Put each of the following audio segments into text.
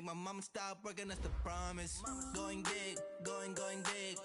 My mom stopped working, that's the promise. Going big, going big.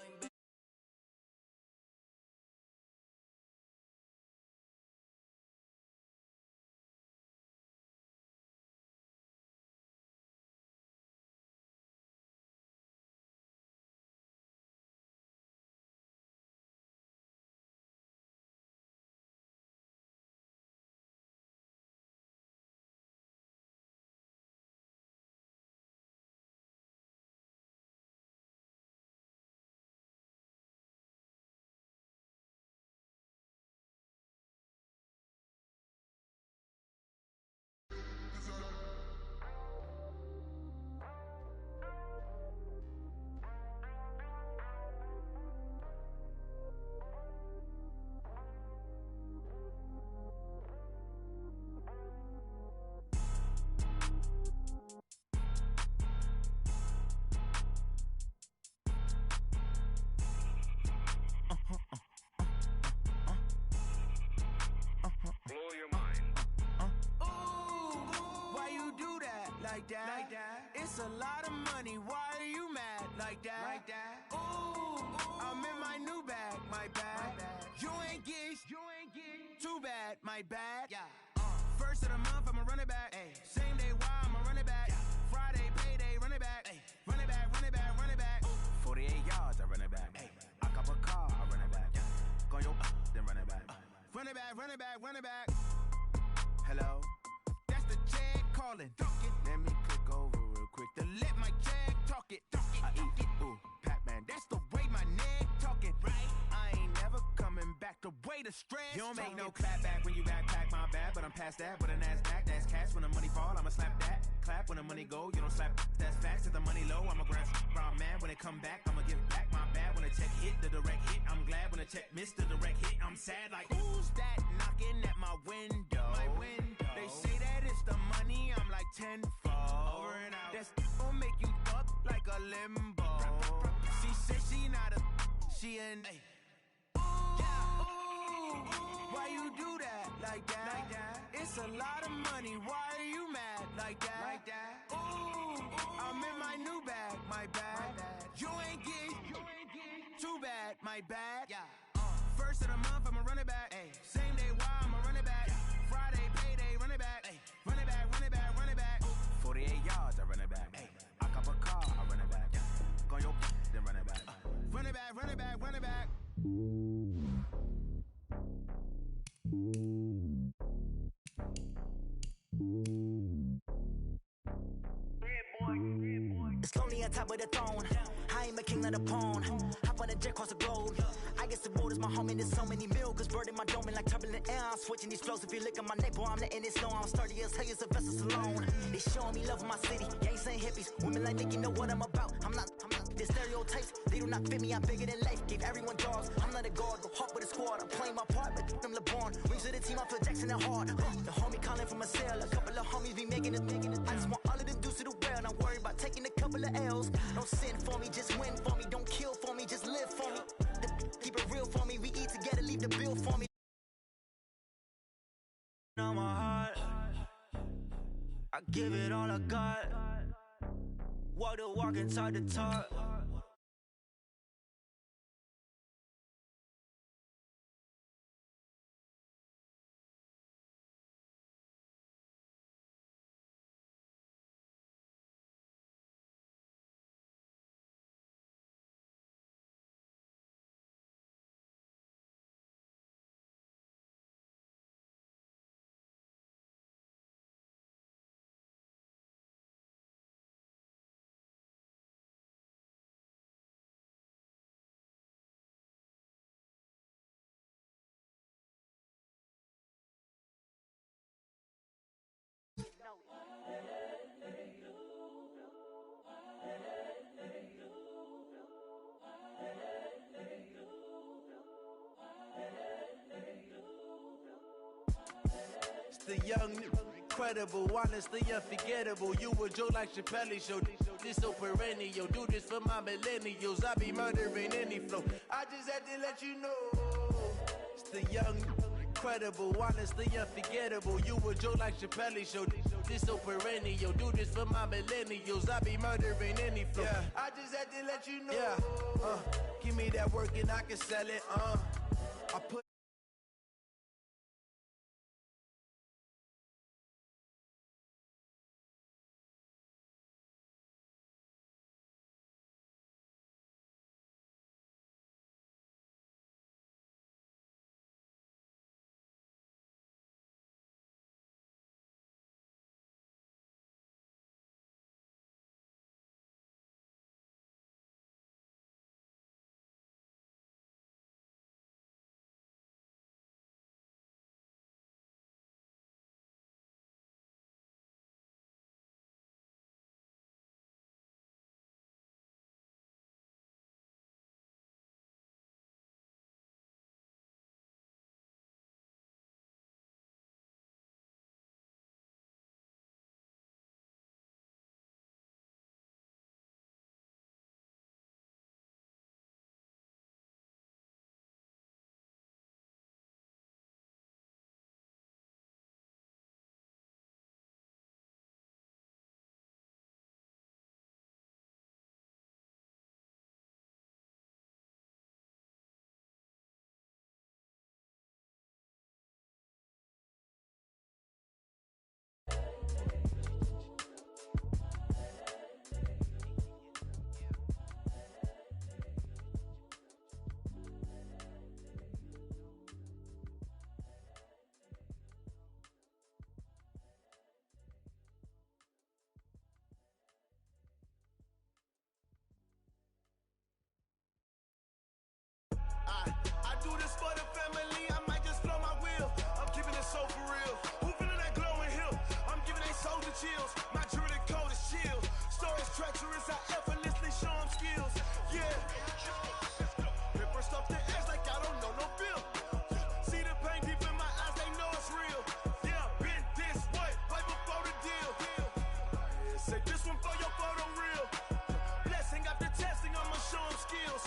It's a lot of money, why are you mad like that? Ooh, I'm in my new bag, my bad. You ain't get too bad, my bad. First of the month, I'ma run it back. Same day, why I'ma run it back. Friday, payday, run it back. Run it back, run it back, run it back. 48 yards, I run it back. I cop a car, I run it back. Go your then run it back. Run it back, run it back, run it back. Hello? That's the jag calling. Let me click over real quick to let my jag talk it. I eat it, ooh, Pac-Man. That's the way my neck talking. Right? I ain't never coming back the way the stress. You don't make no clap back when you backpack, my bad. But I'm past that, but a NASDAQ, that's cash. When the money fall, I'ma slap that. Clap when the money go, you don't slap. That's facts. If the money low, I'ma grab brown man. When it come back, I'ma give back my bad. When the check hit, the direct hit. I'm glad when the check missed the direct hit. I'm sad like, who's that knocking at my window? My window. They say that it's the money, I'm like tenfold. Over and out. That's gon' make you up like a limbo. She said she not a, she an. Ooh, why you do that like that? It's a lot of money, why are you mad like that? Ooh, I'm in my new bag, my bad. You ain't get too bad, my bad. First of the month, I'ma run it back. Same day, why I'ma run it back. Friday, payday, run it back. Run it back, run it back, run it back. 48 yards, I run it back. I cop a car, I run it back. Go your then run it back. Run it back, run it back, run it back. It's lonely on top of the throne. I ain't a king, not a pawn. Hop on a jet across the globe. I guess the road is my home and there's so many milkers burning my dome and like turbulent air. I'm switching these flows. If you look at my neck, boy, I'm letting it snow. I'm sturdy as hell as a vessel alone. They showing me love in my city. Gangs ain't hippies. Women like think you know what I'm about. I'm not. The stereotypes, they do not fit me. I'm bigger than life. Gave everyone dogs. I'm not a guard. Go hawk with a squad. I'm playing my part, but them LeBron. Rings to the team. I feel Jackson and hard. The homie calling from a cell. A couple of homies be making it. I just want all of them dudes to do well. Not worry about taking a couple of L's. Don't sin for me, just win for me. Don't kill for me, just live for me. Keep it real for me. We eat together, leave the bill for me. On my heart, I give it all I got. Walk the walk and talk the talk. The young, incredible, honestly unforgettable. You a Joe like Chappelle show. This so perennial. Do this for my millennials. I be murdering any flow. I just had to let you know. It's the young, incredible, honestly unforgettable. You a joke like Chappelle show. This so perennial. Do this for my millennials. I be murdering any flow. Yeah. I just had to let you know. Yeah. Give me that work and I can sell it. I put. I do this for the family, I might just blow my wheel. I'm keeping it so for real. Who feeling that glowing hill? I'm giving they soldier chills. My jewelry code is chill. Stories treacherous, I effortlessly show them skills. Yeah. Ripper stuff the edge like I don't know no feel. See the pain deep in my eyes, they know it's real. Yeah, been this way, way before the deal. Say this one for your photo real. Blessing after testing, I'ma show them skills.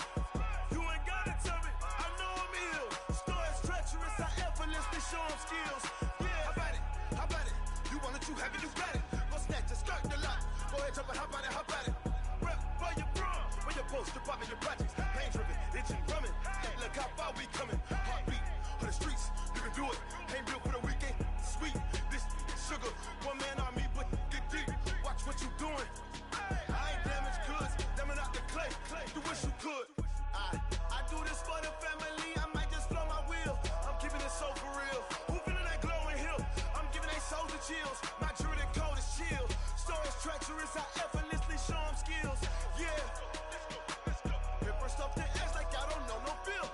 You ain't gotta tell me, I know I'm ill. Stories treacherous, I effortlessly show them skills. Yeah, how about it? How about it? You want it, you have it, you got it. Go snatch it, skirt the lot. Go ahead, jump it, how about it? How about it? Rep where you from, where your post, your pop, your projects. Pain driven, itching, drumming. Hey, look how far we coming. Heartbeat on the streets, you can do it. Ain't built for the weekend, sweet. This sugar, one man army, but get deep. Watch what you doing. I ain't damaged goods, damn out the clay. You wish you could. I do this for the family, I might just blow my wheel. I'm keeping it so for real. Who feeling that glowing hill? I'm giving they soldier chills. My jewelry code is chill. Stories treacherous, I effortlessly show them skills. Yeah. Ripper stuff the edge like I don't know no feel.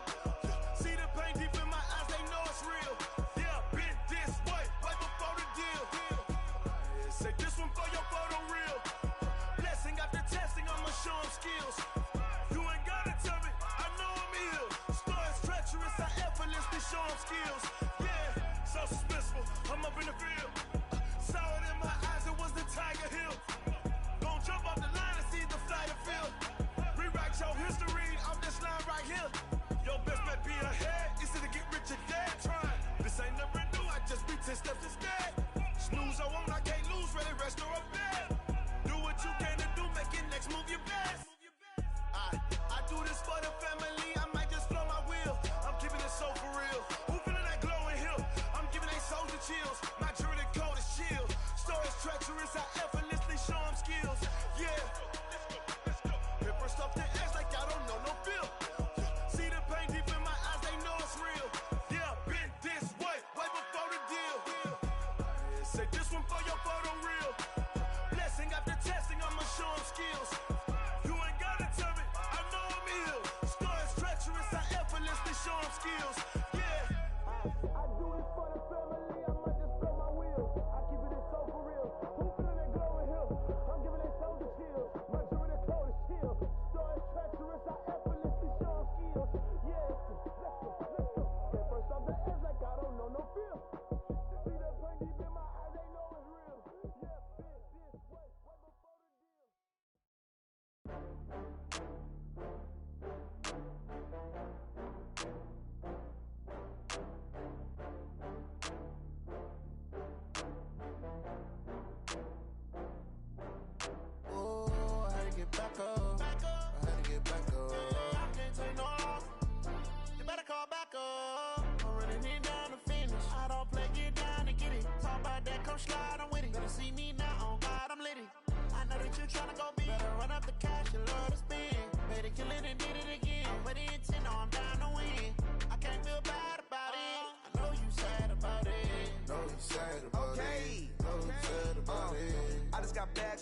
See the pain deep in my eyes, they know it's real. Yeah, been this way, way before the deal. Say this one for your photo real. Blessing after testing, I'ma show them skills. You ain't gotta tell me, I know I'm ill. Stories treacherous, I effortlessly show them skills. Yeah, so suspenseful, I'm up in the field. Saw it in my eyes, it was the Tiger Hill. Gon' jump off the line and see the flight of field. Rewrite your history off this line right here. Your best bet be ahead, easy to get rich or dead trying. This ain't never new, I just be 10 steps instead. Snooze I won't, I can't lose, ready, rest or up bed. Do what you can to do, make it next move your best. I do this for the family, I might just blow my wheel. I'm keeping it so for real. Who feeling that glowing hill? I'm giving they soldier chills. My jewelry code is chill. Stories treacherous, I effortlessly show them skills. Yeah. Ripper stuff the edge like I don't know no feel. See the pain deep in my eyes, they know it's real. Yeah, been this way, way before the deal. Say this one for your photo real. Blessing after testing, I'ma show them skills. You ain't gotta tell me, I know I'm ill. Stories treacherous, I effortlessly show them skills. Yeah. I do this for the family, I might just blow my wheel. I keep it so for real. Who feeling that glowing hill? I'm giving they soldier chills. My jewelry code is chill. Stories treacherous, I effortlessly show them skills. Yeah, let's go, let's go. Get first off the edge like I don't know no feel. See that pain deep in my eyes, they know it's real. Yeah, this way, way before the deal.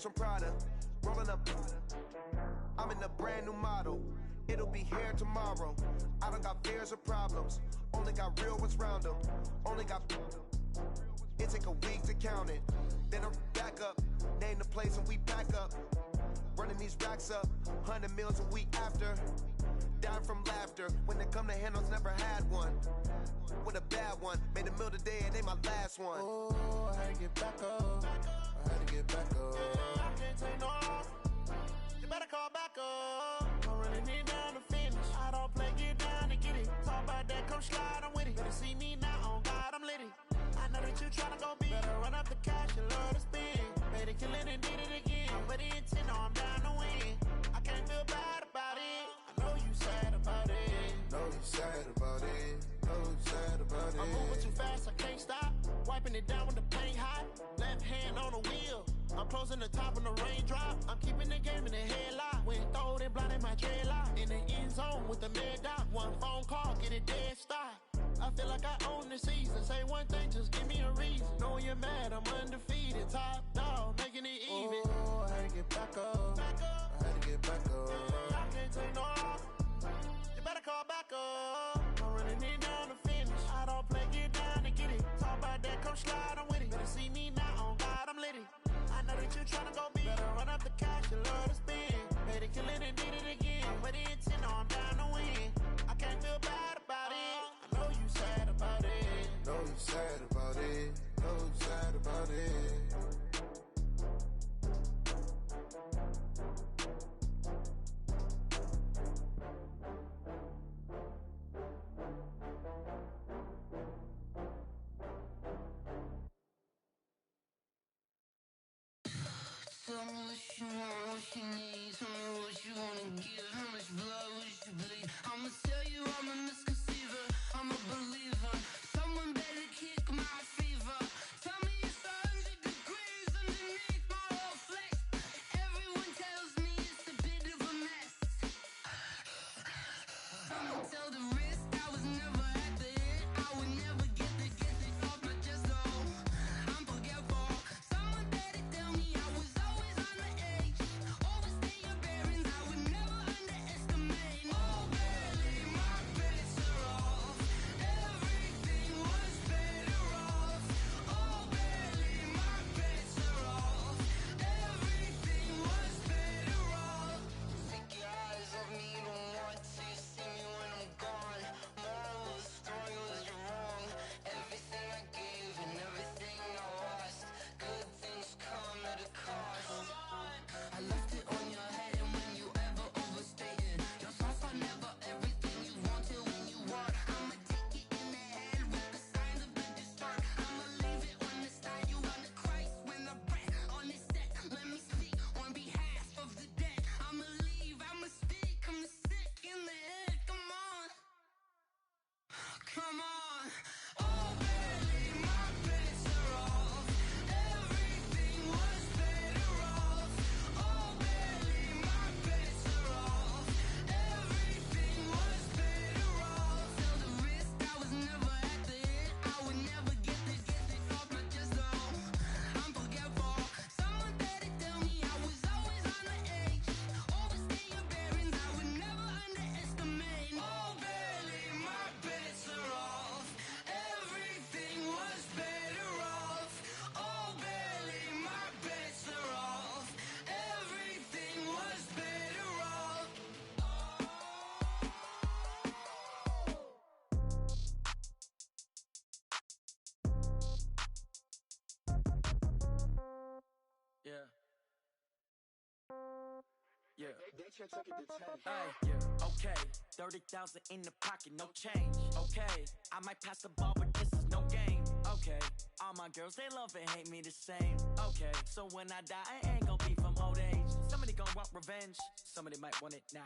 bags from Prada. Rolling up, I'm in a brand new model. It'll be here tomorrow. I don't got fears or problems. Only got real ones round them. Only got. It take a week to count it. Then I'm back up. Name the place and we back up. Running these racks up. 100 meals a week after. Dying from laughter. When it come to handles, never had one. With a bad one. Made a meal today and they my last one. Oh, I had to get back up. I had to get back up. I can't take no loss. You better call back up. I'm running it down to finish. I don't play, get down to get it. Talk about that, come slide, I'm with it. Better see me now, on God, I'm litty. I know that you tryna go big. Better run up the cash, you love to spend. Better kill it and did it again. I'm with the intent, no, I'm down to win. I can't feel bad about it. I know you sad about it. Know you sad about it. Know you sad about it. I'm moving too fast, I can't stop. Wiping it down with the paint hot. Left hand on the wheel. I'm closing the top on the raindrop. I'm keeping the game in the headlock. When throwed and blinded my dreadlock. In the end zone with the mad dot. One phone call, get it dead stop. I feel like I own the season. Say one thing, just give me a reason. Knowing you're mad, I'm undefeated. Top dog, making it even. Oh, I had to get back up. I had to get back up. I can't take no loss. You better call back up. I'm running it down to finish. I don't play, get down to get it. Talk about that, come slide, I'm with it. Better see me now, on God, I'm litty. I know that you tryna go big. Better run up the cash, you love to spend. Better kill it and did it again. With the intent, no, I'm down to win. I can't feel bad about it. I know you sad about it. Know you sad about it. Know you sad about it. Tell me what you want, what you need. Tell me what you wanna give. How much blood would you bleed? I'ma tell you I'm a misconceiver. I'm a believer. Someone better kick my fever. Tell me it's 100 degrees underneath my whole flesh. Everyone tells me it's a bit of a mess. I'ma tell the risk I was never at the hit. I would never get it off my chest though. I'm forgetful. Someone better tell me I was always on the edge. Overstay your bearings, I would never underestimate. Oh, barely, my bets are off. Everything was better off. Oh, barely, my bets are off. Everything was better off. Take your eyes off me, don't want to see me when I'm gone. Moral of the story was you're wrong. Everything I gave and everything I lost. Good things come at a cost. I left it on your head, and when you ever overstated, your thoughts are never everything you wanted when you want. I'ma take it in the head with the signs of the distort. I'ma leave it on the side. You on the Christ when the breath on this set. Let me speak on behalf of the dead. I'ma leave, I'ma speak. I'm the sick in the head. Come on, come on. Oh, barely, my bets are off. Everything was better off. Oh, barely, my bets are off. Everything was better off. Tell the risk I was never at the hit. I would never get it off my chest though. I'm forgetful. Someone better tell me I was always on the edge. Overstay your bearings, I would never underestimate. Oh, barely, my bets are off. Everything was better off. Oh, barely, my bets are off. Everything was better off. Yeah. Yeah. Hey, yeah. Okay. 30,000 in the pocket, no change. Okay. I might pass the ball, but this is no game. Okay. All my girls, they love and hate me the same. Okay. So when I die, I ain't gonna be from old age. Somebody gonna want revenge. Somebody might want it now.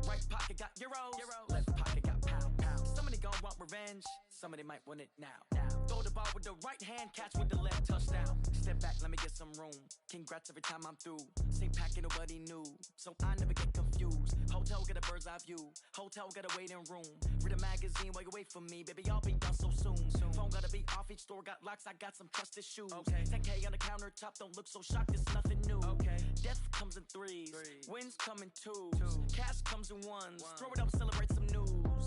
Right pocket got euros. Left pocket got pound. Somebody gonna want revenge. Somebody might want it now. Throw the ball with the right hand, catch with the left, touchdown. Step back, let me get some room. Congrats every time I'm through. Same packet, nobody knew, so I never get confused. Hotel got a bird's eye view. Hotel got a waiting room. Read a magazine while you wait for me, baby. I'll be done so soon. Phone gotta be off. Each store got locks. I got some trusted shoes. Okay. 10K on the countertop. Don't look so shocked. It's nothing new. Okay. Death comes in threes, wins come in twos, cash comes in ones. Throw it up, celebrate some news.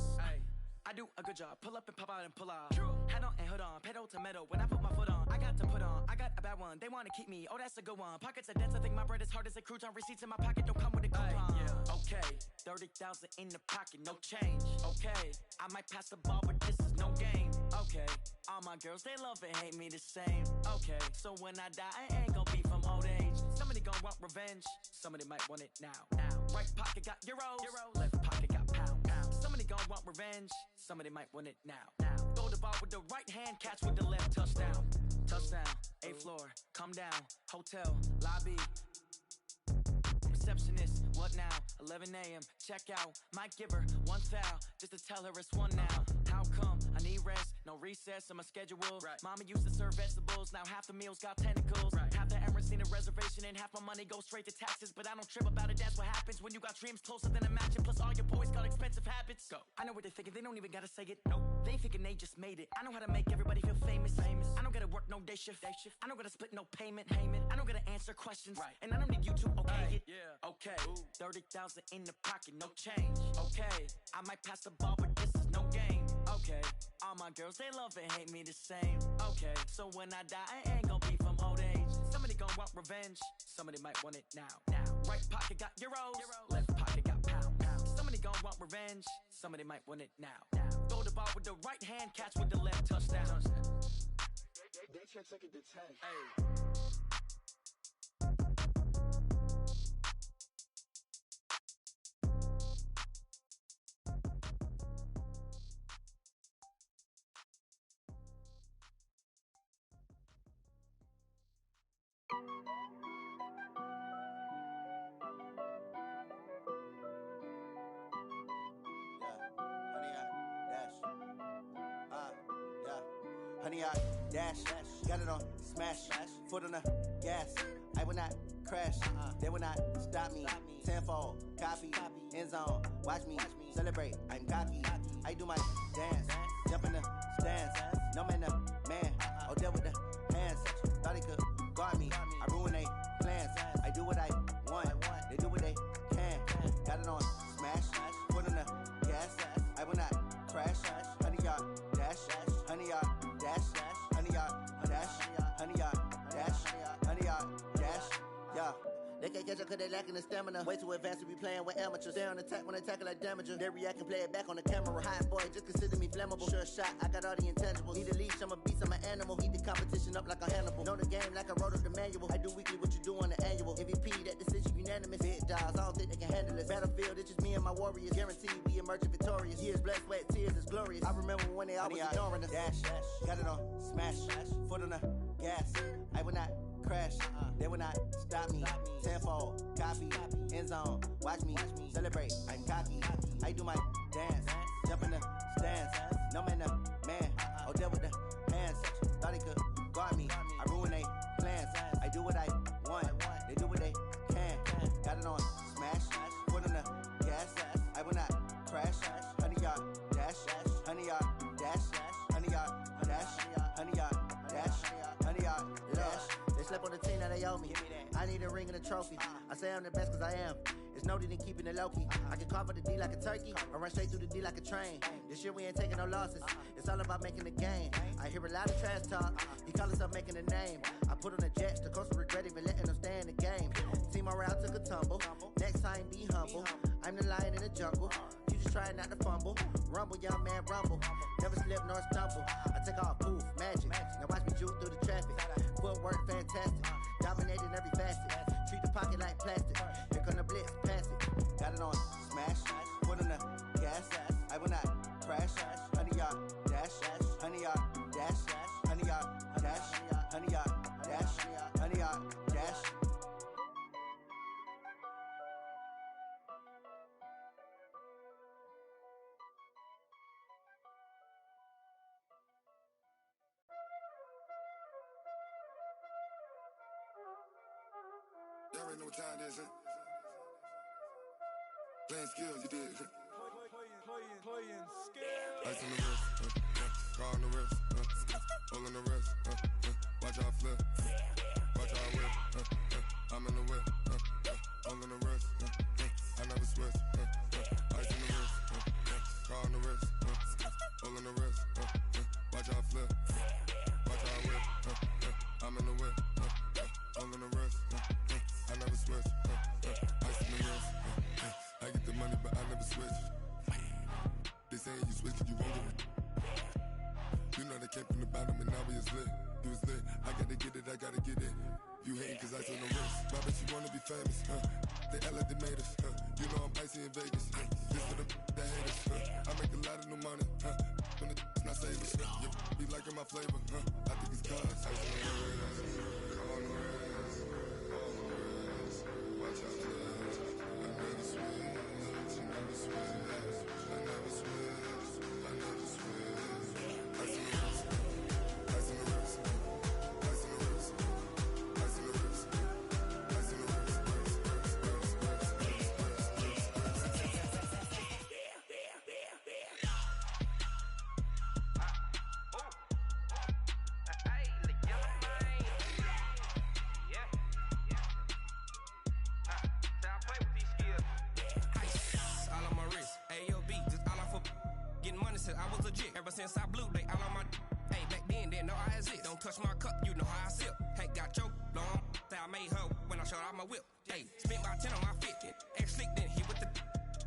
I do a good job, pull up and pop out and pull off. Head on and hood on, pedal to metal. When I put my foot on, I got to put on. I got a bad one, they wanna keep me. Oh, that's a good one. Pockets are dense, I think my bread is hard as a crouton. Receipts in my pocket don't come with a coupon. Okay, 30,000 in the pocket, no change. Okay, I might pass the ball, but this is no game. Okay, all my girls, they love and hate me the same. Okay, so when I die, I ain't gon' be from old age. Somebody gon' want revenge, somebody might want it now. Right pocket got euros, left pocket got pound. Somebody gon' want revenge, somebody might want it now. Throw the ball with the right hand, catch with the left, touchdown. Touchdown, 8th floor, come down, hotel, lobby. Receptionist, what now? 11 a.m., check out. Might give her one foul, just to tell her it's one now. How come? I need rest, no recess in my schedule. Mama used to serve vegetables, now half the meals got tentacles. Half the Emirates need a reservation and half my money goes straight to taxes. But I don't trip about it, that's what happens when you got dreams closer than a match. And plus all your boys got expensive habits. Go. I know what they're thinking, they don't even gotta say it. Nope. They ain't thinking they just made it. I know how to make everybody feel famous. I don't gotta work no day shift. I don't gotta split no payment. I don't gotta answer questions. And I don't need you to okay it. Okay, 30,000 in the pocket, no change. Okay, I might pass the ball, but this is no game. Okay, all my girls, they love and hate me the same. Okay, so when I die, I ain't gon' be from old age. Somebody gon' want revenge, somebody might want it now. Right pocket got euros, left pocket got pound. Somebody gon' want revenge, somebody might want it now. Throw the ball with the right hand, catch with the left, touchdown. They check it to 10. Honey, I dash, got it on smash, foot on the gas. I will not crash, they will not stop me. Tenfold, copy, end zone, watch me celebrate. I'm cocky, I do my dance, jump in the stands. No man, the man, oh deal with the hands. Thought he could guard me, I ruin they plans. I do what I want, they do what they can. Got it on smash, foot on the gas. I will not crash, honey, y'all dash, honey, y'all dash, honey, y'all dash, honey, y'all dash, honey, y'all dash, yeah. They can't catch up cause they lacking the stamina. Way too advanced to be playing with amateurs. Stay on attack when they tackle like damager. They react and play it back on the camera. Hot boy, just consider me flammable. Sure shot, I got all the intangibles. Need a leash, I'm a beast, I'm an animal. Heat the competition up like a Hannibal. Know the game like I wrote up the manual. I do weekly what you do on the annual. MVP, that decision unanimous. Big dogs, I don't think they can handle it. Battlefield, it's just me and my warriors. Guaranteed we emerging victorious. Years, blood, sweat, tears, it's glorious. I remember when they always ignoring us. Dash, got it on smash, foot on the gas. I will not crash, they will not stop me. Tenfold, copy, end zone, watch me celebrate. I'm cocky, I do my dance, jump in the stands. No man, the man, oh deal with the hands. Thought he could guard me, I ruin they plans. I do what I want, they do what they can. Got it on smash, foot on the gas. I will not crash, honey, y'all dash, honey, y'all dash, honey, y'all dash, honey, y'all dash, honey, y'all dash. Slept on the team that they owe me. I need a ring and a trophy. I say I'm the best cause I am. It's no need in keeping it low-key. I can carve up the D like a turkey or run straight through the D like a train. This year we ain't taking no losses. It's all about making the game. I hear a lot of trash talk. He call himself making a name. I put on the jets. The coach will regret even letting them stay in the game. Team morale took a tumble. Next time be humble. I'm the lion in the jungle. You just try not to fumble. Rumble, young man, rumble. Never slip nor stumble. I take off, poof, magic. Now watch me juke through the traffic. Footwork fantastic. Dominating every facet. Treat the pocket like plastic. Here come the blitz, pass it. Got it on smash. Foot on the gas. I will not crash. Honey, y'all dash. Honey, y'all dash. Honey, y'all dash. Honey, y'all dash. Honey, y'all dash. Y'all already know what time it is, huh? Playing skills, you did. Playing skills. Ice on the wrist, car on the wrist, hole on the wrist, watch out flip, watch out whip, I'm in the whip, switch. Ice in the wrist. I get the money, but I never switch. They saying you switch, you won't get it. You know they came from the bottom and now we is lit. You was lit, I gotta get it, I gotta get it. You hating cause ice on the wrist. My bitch, you wanna be famous, They act like they made us, You know I'm icy in Vegas, This for the that hate us, I make a lot of new money, When the not savers, You be liking my flavor, I think it's cause ice on the wrist, on the wrist, on the wrist. Watch out, cuz I never switch, I never switch, I never switch, I never switch. Ice on the wrist, ice on the wrist, ice on the wrist, ice on the wrist, ice on the wrist. All on my wrist, AOB, just all off of getting money since I was legit. Ever since I blew, they all on my. Hey, back then, didn't know I exist. Don't touch my cup, you know how I sip. Hey, got your long. Say I made her when I showed out my whip. Hey, spent my 10 on my fit. Ex-slick, then hit with the.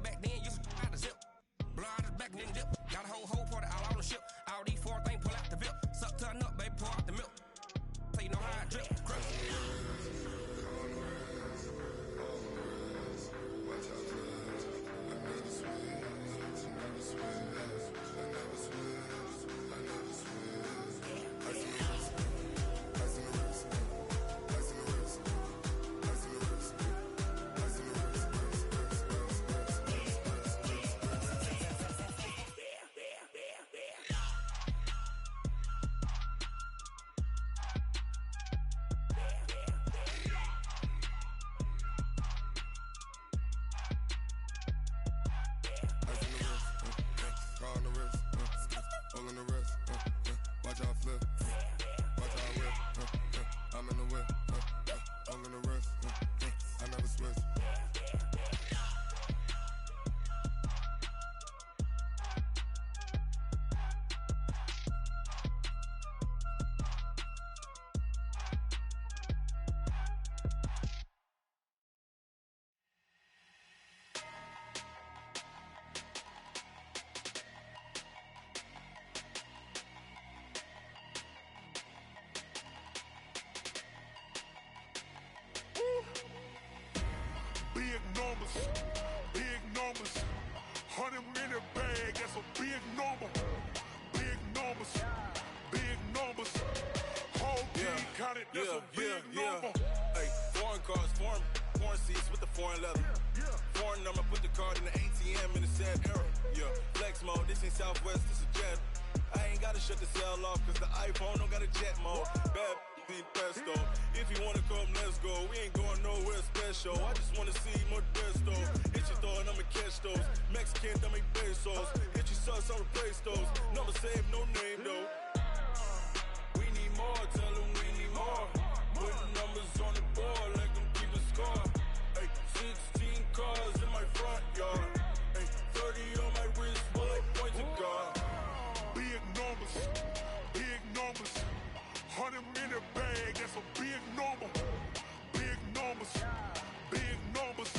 Back then, used to out the zip. Blow out the back, then dip. Got a whole party all on the ship. All these four things, pull out the VIP. Suck, turn up, baby, pour out the milk. So you know how I drip. Crush. Big numbers, 100-minute bag, that's a big number. Big numbers, big numbers. Whole team counted, that's a big number. Hey, foreign cars, foreign seats with the foreign leather. Foreign number, put the card in the ATM in the sad era. Yeah, flex mode, this ain't Southwest, this is jet. I ain't gotta shut the cell off, cause the iPhone don't got a jet mode. Bad be pesto. If you wanna come, let's go. We ain't going nowhere special. I just wanna see more desto. Hit your throw and I'ma catch those. Mexican, dummy pesos. Hit your sus, I'll replace those. Number save, no name though. We need more, tell them we need more. Putting numbers on the board, let them keep a score. Hey, 16 cars in my front yard. Hey, 30 on my wrist, while I point to God. Big numbers, big numbers. 100-minute bag, that's a big number. Big numbers, big numbers.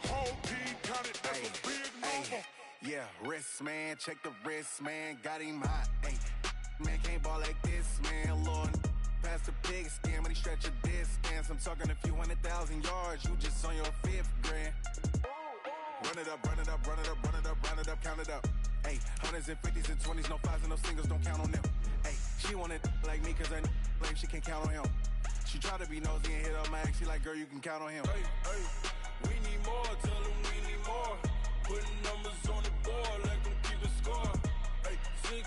Whole team counted, that's a big number. Yeah, wrist man, check the wrist man, got him hot. Ay, man can't ball like this, man. Lord, past the pig skin when he stretch a distance. I'm talking a few 100,000 yards, you just on your 5th grand. Run it up, run it up, run it up, run it up, run it up, count it up. Ay, 100s and 50s and 20s, no 5s and no singles, don't count on them. Ay, she wanted like me cause her like she can count on him. She tried to be nosy and hit up my ex, she like, girl, you can count on him. Hey, hey, we need more, tell them we need more. Putting numbers on the board, let them keep a score. Hey, 16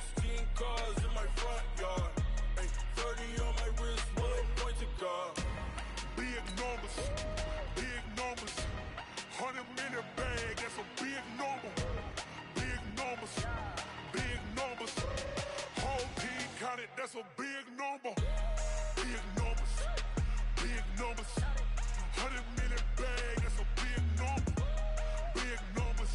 cars in my front yard. Hey, 30 on my wrist, while I point to God. Big numbers, big numbers. 100-minute bag, that's a big number. Big numbers, big numbers. Whole team counted, that's a big number. Big numbers, big numbers. 100-minute bag, that's a big number. Big numbers,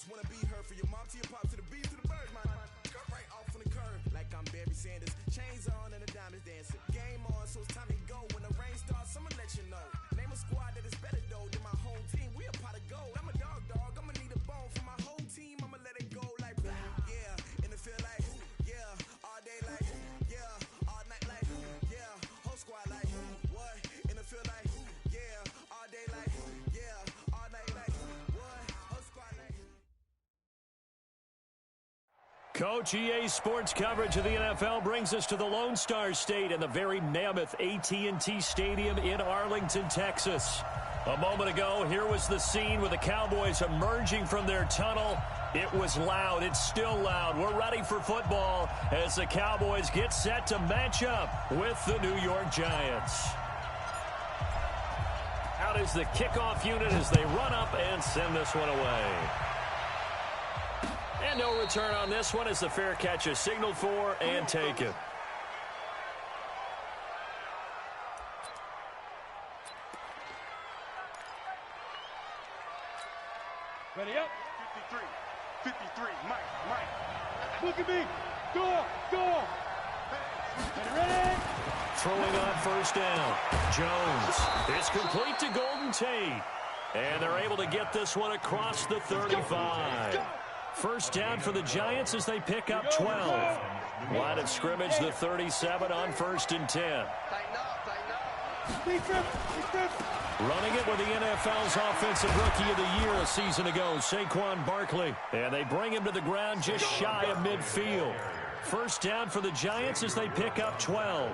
just wanna be her. For your mom to your pop to the beat to the bird, my cut right off on the curb like I'm Barry Sanders. Chains on and the diamonds dancing. Game on, so it's time to go. When the rain starts, I'ma let you know. Name a squad that is better though than my home team. We a pot of gold. I'm a dog. I'ma need a bone for my whole team. I'ma let it go like yeah. In the field like yeah. All day like yeah. All night like yeah. Whole squad like what? In the field like yeah. All day like yeah. All night like what? Whole squad like. Coach, EA Sports coverage of the NFL brings us to the Lone Star State and the very mammoth AT&T Stadium in Arlington, Texas. A moment ago, here was the scene with the Cowboys emerging from their tunnel. It was loud. It's still loud. We're ready for football as the Cowboys get set to match up with the New York Giants. Out is the kickoff unit as they run up and send this one away. And no return on this one as the fair catch is signaled for and taken. Ready up. 53, Mike. Look at me. Go. Ready. Throwing on first down. Jones. It's complete to Golden Tate. And they're able to get this one across the 35. First down for the Giants as they pick up 12. Line of scrimmage, the 37 on 1st and 10. Running it with the NFL's Offensive Rookie of the Year a season ago, Saquon Barkley. And they bring him to the ground just shy of midfield. First down for the Giants as they pick up 12.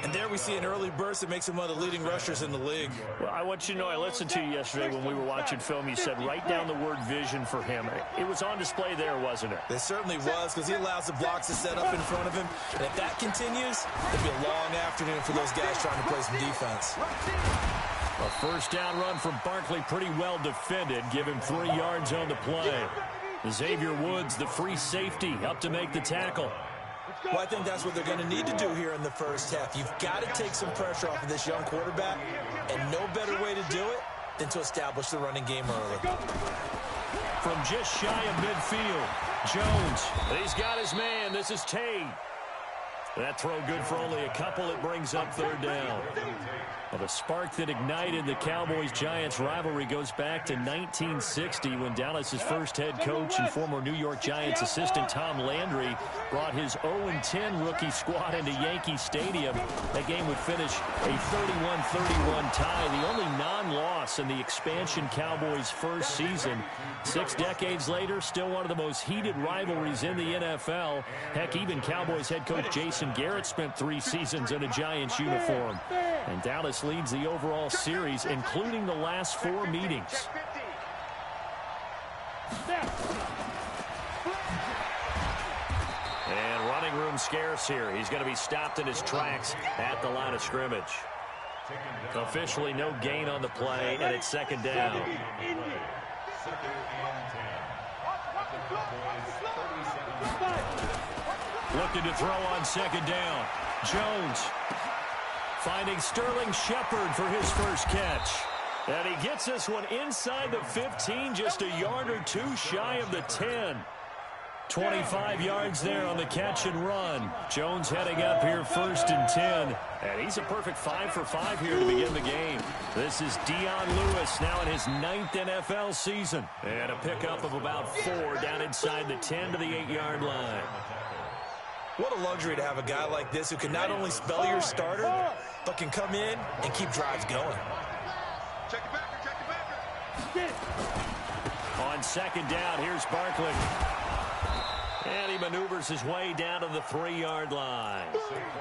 And there we see an early burst that makes him one of the leading rushers in the league. Well, I want you to know, I listened to you yesterday when we were watching film. You said write down the word vision for him. It was on display there, wasn't it? It certainly was, because he allows the blocks to set up in front of him. And if that continues, it'll be a long afternoon for those guys trying to play some defense. A first down run from Barkley, pretty well defended. Give him 3 yards on the play. Xavier Woods, the free safety, up to make the tackle. Well, I think that's what they're going to need to do here in the first half. You've got to take some pressure off of this young quarterback, and no better way to do it than to establish the running game early. From just shy of midfield, Jones, he's got his man. This is Tate. That throw good for only a couple. It brings up 3rd down. Well, the spark that ignited the Cowboys-Giants rivalry goes back to 1960 when Dallas's first head coach and former New York Giants assistant Tom Landry brought his 0-10 rookie squad into Yankee Stadium. That game would finish a 31-31 tie, the only non-loss in the expansion Cowboys' first season. 6 decades later, still one of the most heated rivalries in the NFL. Heck, even Cowboys head coach Jason Garrett spent 3 seasons in a Giants uniform. And Dallas leads the overall series, including the last 4 meetings. And running room scarce here. He's going to be stopped in his tracks at the line of scrimmage. Officially no gain on the play, and it's 2nd down. Looking to throw on 2nd down. Jones finding Sterling Shepard for his first catch. And he gets this one inside the 15, just a yard or 2 shy of the 10. 25 yards there on the catch and run. Jones heading up here 1st and 10. And he's a perfect 5 for 5 here to begin the game. This is Dion Lewis now in his 9th NFL season. And a pickup of about 4 down inside the 10 to the 8-yard line. What a luxury to have a guy like this who can not only spell your starter, but can come in and keep drives going. Check it back. On 2nd down, here's Barkley. And he maneuvers his way down to the 3-yard line.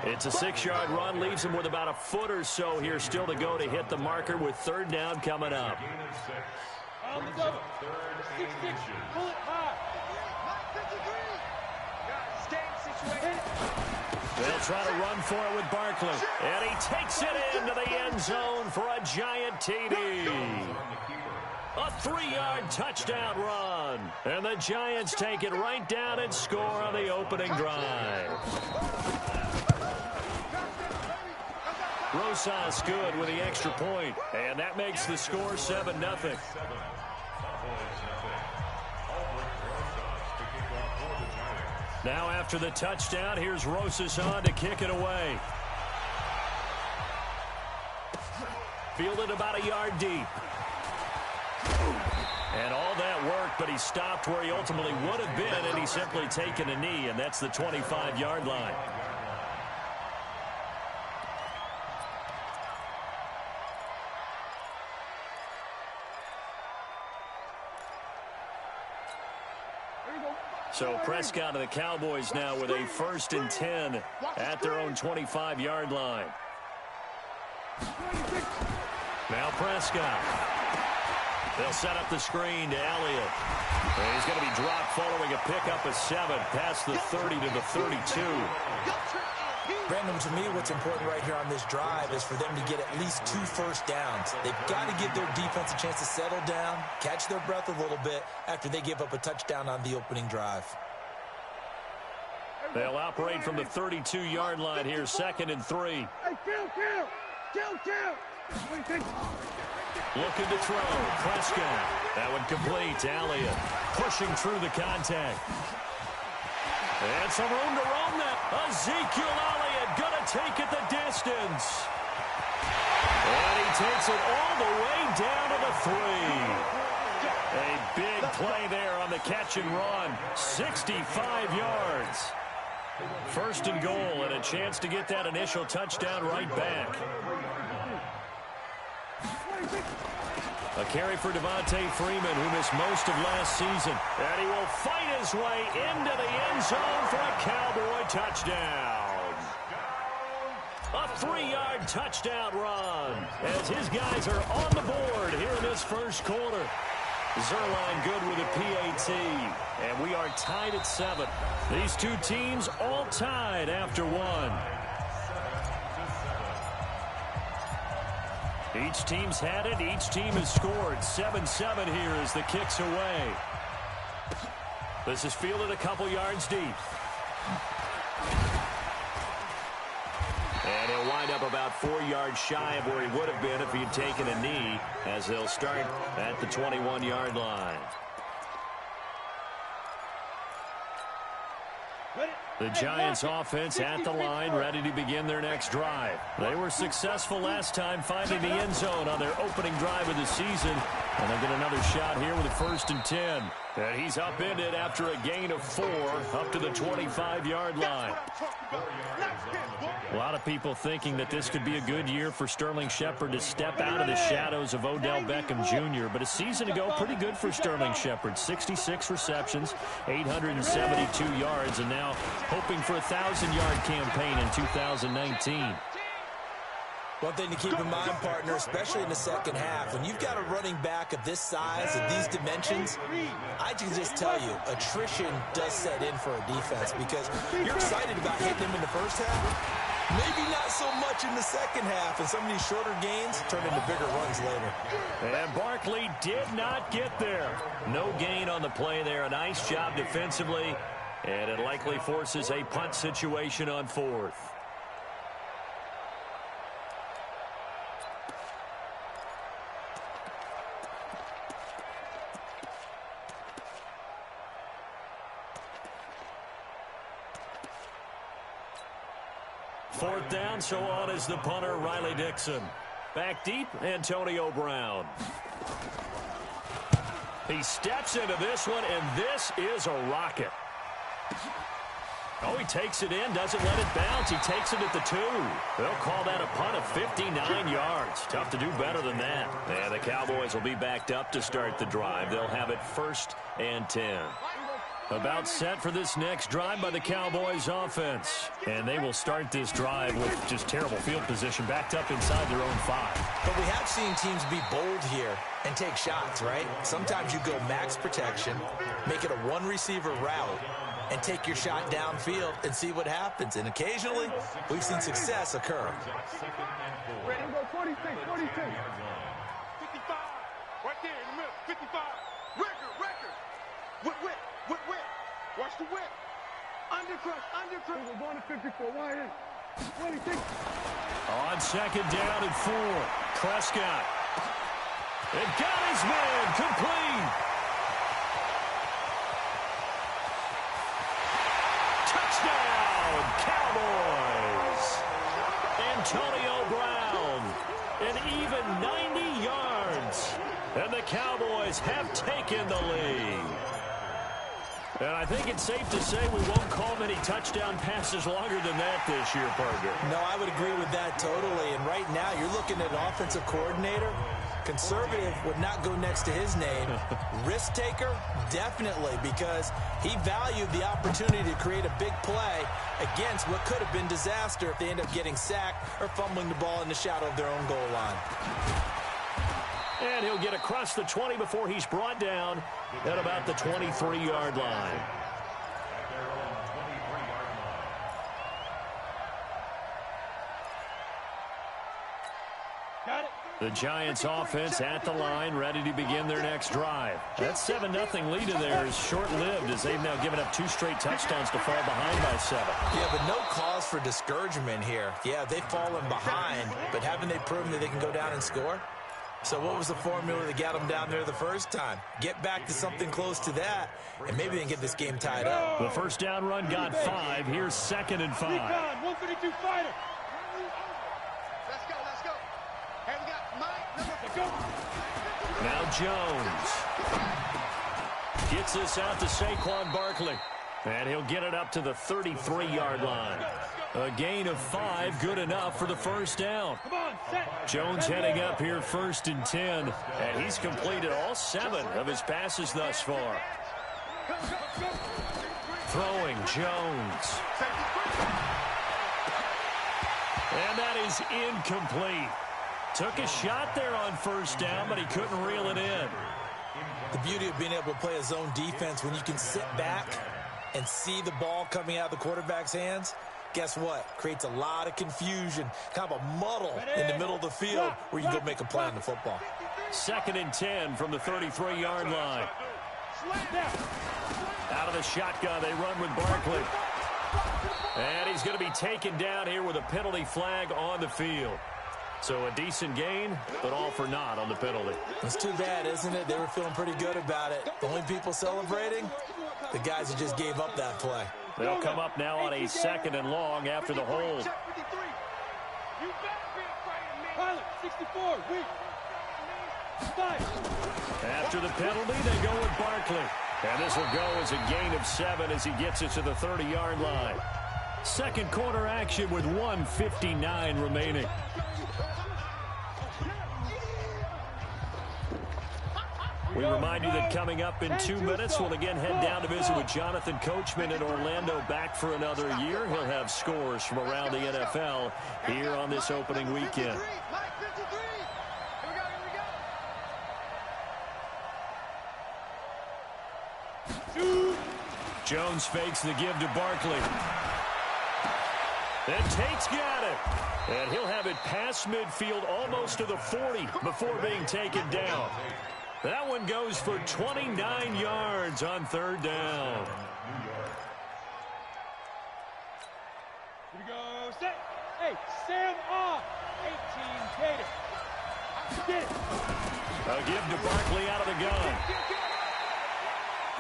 It's a 6-yard run, leaves him with about a foot or so here still to go to hit the marker with 3rd down coming up. They'll try to run for it with Barkley. And he takes it into the end zone for a giant TD. A 3-yard touchdown run. And the Giants take it right down and score on the opening drive. Rosas good with the extra point. And that makes the score 7-0. Now after the touchdown, here's Rosas on to kick it away. Fielded about a yard deep. And all that worked, but he stopped where he ultimately would have been, and he's simply taken a knee, and that's the 25-yard line. So Prescott and the Cowboys now with a 1st and 10 at their own 25-yard line. Now Prescott. They'll set up the screen to Elliott. And he's going to be dropped following a pickup of 7 past the 30 to the 32. Brandon, to me, what's important right here on this drive is for them to get at least 2 first downs. They've got to give their defense a chance to settle down, catch their breath a little bit after they give up a touchdown on the opening drive. They'll operate from the 32-yard line here, 2nd and 3. Hey, kill. Looking to throw. Prescott. That one complete to Elliott. Pushing through the contact. And some room to roam that. Ezekiel Elliott going to take it the distance. And he takes it all the way down to the 3. A big play there on the catch and run. 65 yards. 1st and goal, and a chance to get that initial touchdown right back. A carry for Devontae Freeman, who missed most of last season. And he will fight his way into the end zone for a Cowboy touchdown. A 3-yard touchdown run as his guys are on the board here in this first quarter. Zerline good with a PAT, and we are tied at 7. These two teams all tied after 1. Each team's had it. Each team has scored. 7-7 here as the kick's away. This is fielded a couple yards deep. And he'll wind up about 4 yards shy of where he would have been if he had taken a knee, as they'll start at the 21-yard line. The Giants offense at the line, ready to begin their next drive. They were successful last time finding the end zone on their opening drive of the season. And they'll get another shot here with a 1st and 10. And he's upended after a gain of 4 up to the 25-yard line. A lot of people thinking that this could be a good year for Sterling Shepard to step out of the shadows of Odell Beckham Jr. But a season ago, pretty good for Sterling Shepard. 66 receptions, 872 yards, and now hoping for a 1,000-yard campaign in 2019. One thing to keep in mind, partner, especially in the second half, when you've got a running back of this size, of these dimensions, I can just tell you, attrition does set in for a defense because you're excited about hitting him in the first half. Maybe not so much in the second half, and some of these shorter gains turn into bigger runs later. And Barkley did not get there. No gain on the play there. A nice job defensively, and it likely forces a punt situation on 4th. Fourth down, so on is the punter, Riley Dixon. Back deep, Antonio Brown. He steps into this one, and this is a rocket. Oh, he takes it in, doesn't let it bounce. He takes it at the 2. They'll call that a punt of 59 yards. Tough to do better than that. And the Cowboys will be backed up to start the drive. They'll have it 1st and 10. About set for this next drive by the Cowboys offense. And they will start this drive with just terrible field position, backed up inside their own 5. But we have seen teams be bold here and take shots, right? Sometimes you go max protection, make it a one-receiver route, and take your shot downfield and see what happens. And occasionally, we've seen success occur. Ready to go, 46, 46. 55. Right there in the middle, 55. Record. Whip. Watch the whip. Undercrush. We're going to 54. Wide in. 26. On 2nd down and 4. Prescott. It got his man complete. back in the lead. And I think it's safe to say we won't call many touchdown passes longer than that this year, partner. No, I would agree with that totally. And right now, you're looking at an offensive coordinator. Conservative would not go next to his name. Risk taker, definitely, because he valued the opportunity to create a big play against what could have been disaster if they end up getting sacked or fumbling the ball in the shadow of their own goal line. And he'll get across the 20 before he's brought down at about the 23-yard line. The Giants offense at the line, ready to begin their next drive. That 7-0 lead of theirs is short-lived as they've now given up 2 straight touchdowns to fall behind by 7. Yeah, but no cause for discouragement here. Yeah, they've fallen behind, but haven't they proven that they can go down and score? So what was the formula that got them down there the first time? Get back to something close to that, and maybe they can get this game tied up. The first down run got 5. Here's 2nd and 5. 152 fighter. Let's go. Hey, we got Mike. Let's go. Now Jones gets this out to Saquon Barkley. And he'll get it up to the 33-yard line. A gain of 5, good enough for the first down. Jones heading up here 1st and 10. And he's completed all 7 of his passes thus far. Throwing Jones. And that is incomplete. Took a shot there on first down, but he couldn't reel it in. The beauty of being able to play a zone defense when you can sit back and see the ball coming out of the quarterback's hands, guess what? Creates a lot of confusion, kind of a muddle in the middle of the field where you can go make a play on the football. 2nd and 10 from the 33-yard line. Out of the shotgun, they run with Barkley. And he's going to be taken down here with a penalty flag on the field. So a decent gain, but all for naught on the penalty. It's too bad, isn't it? They were feeling pretty good about it. The only people celebrating, the guys that just gave up that play. They'll come up now on a 2nd and long after the hold. After the penalty, they go with Barkley. And this will go as a gain of 7 as he gets it to the 30-yard line. Second quarter action with 1:59 remaining. We remind you that coming up in 2 minutes, we'll again head down to visit with Jonathan Coachman in Orlando, back for another year. He'll have scores from around the NFL here on this opening weekend. Jones fakes the give to Barkley. And Tate's got it. And he'll have it past midfield almost to the 40 before being taken down. That one goes for 29 yards on 3rd down. Here we go. Set. Hey, Sam off. 18 Gator. Get it. A give to Barkley out of the gun.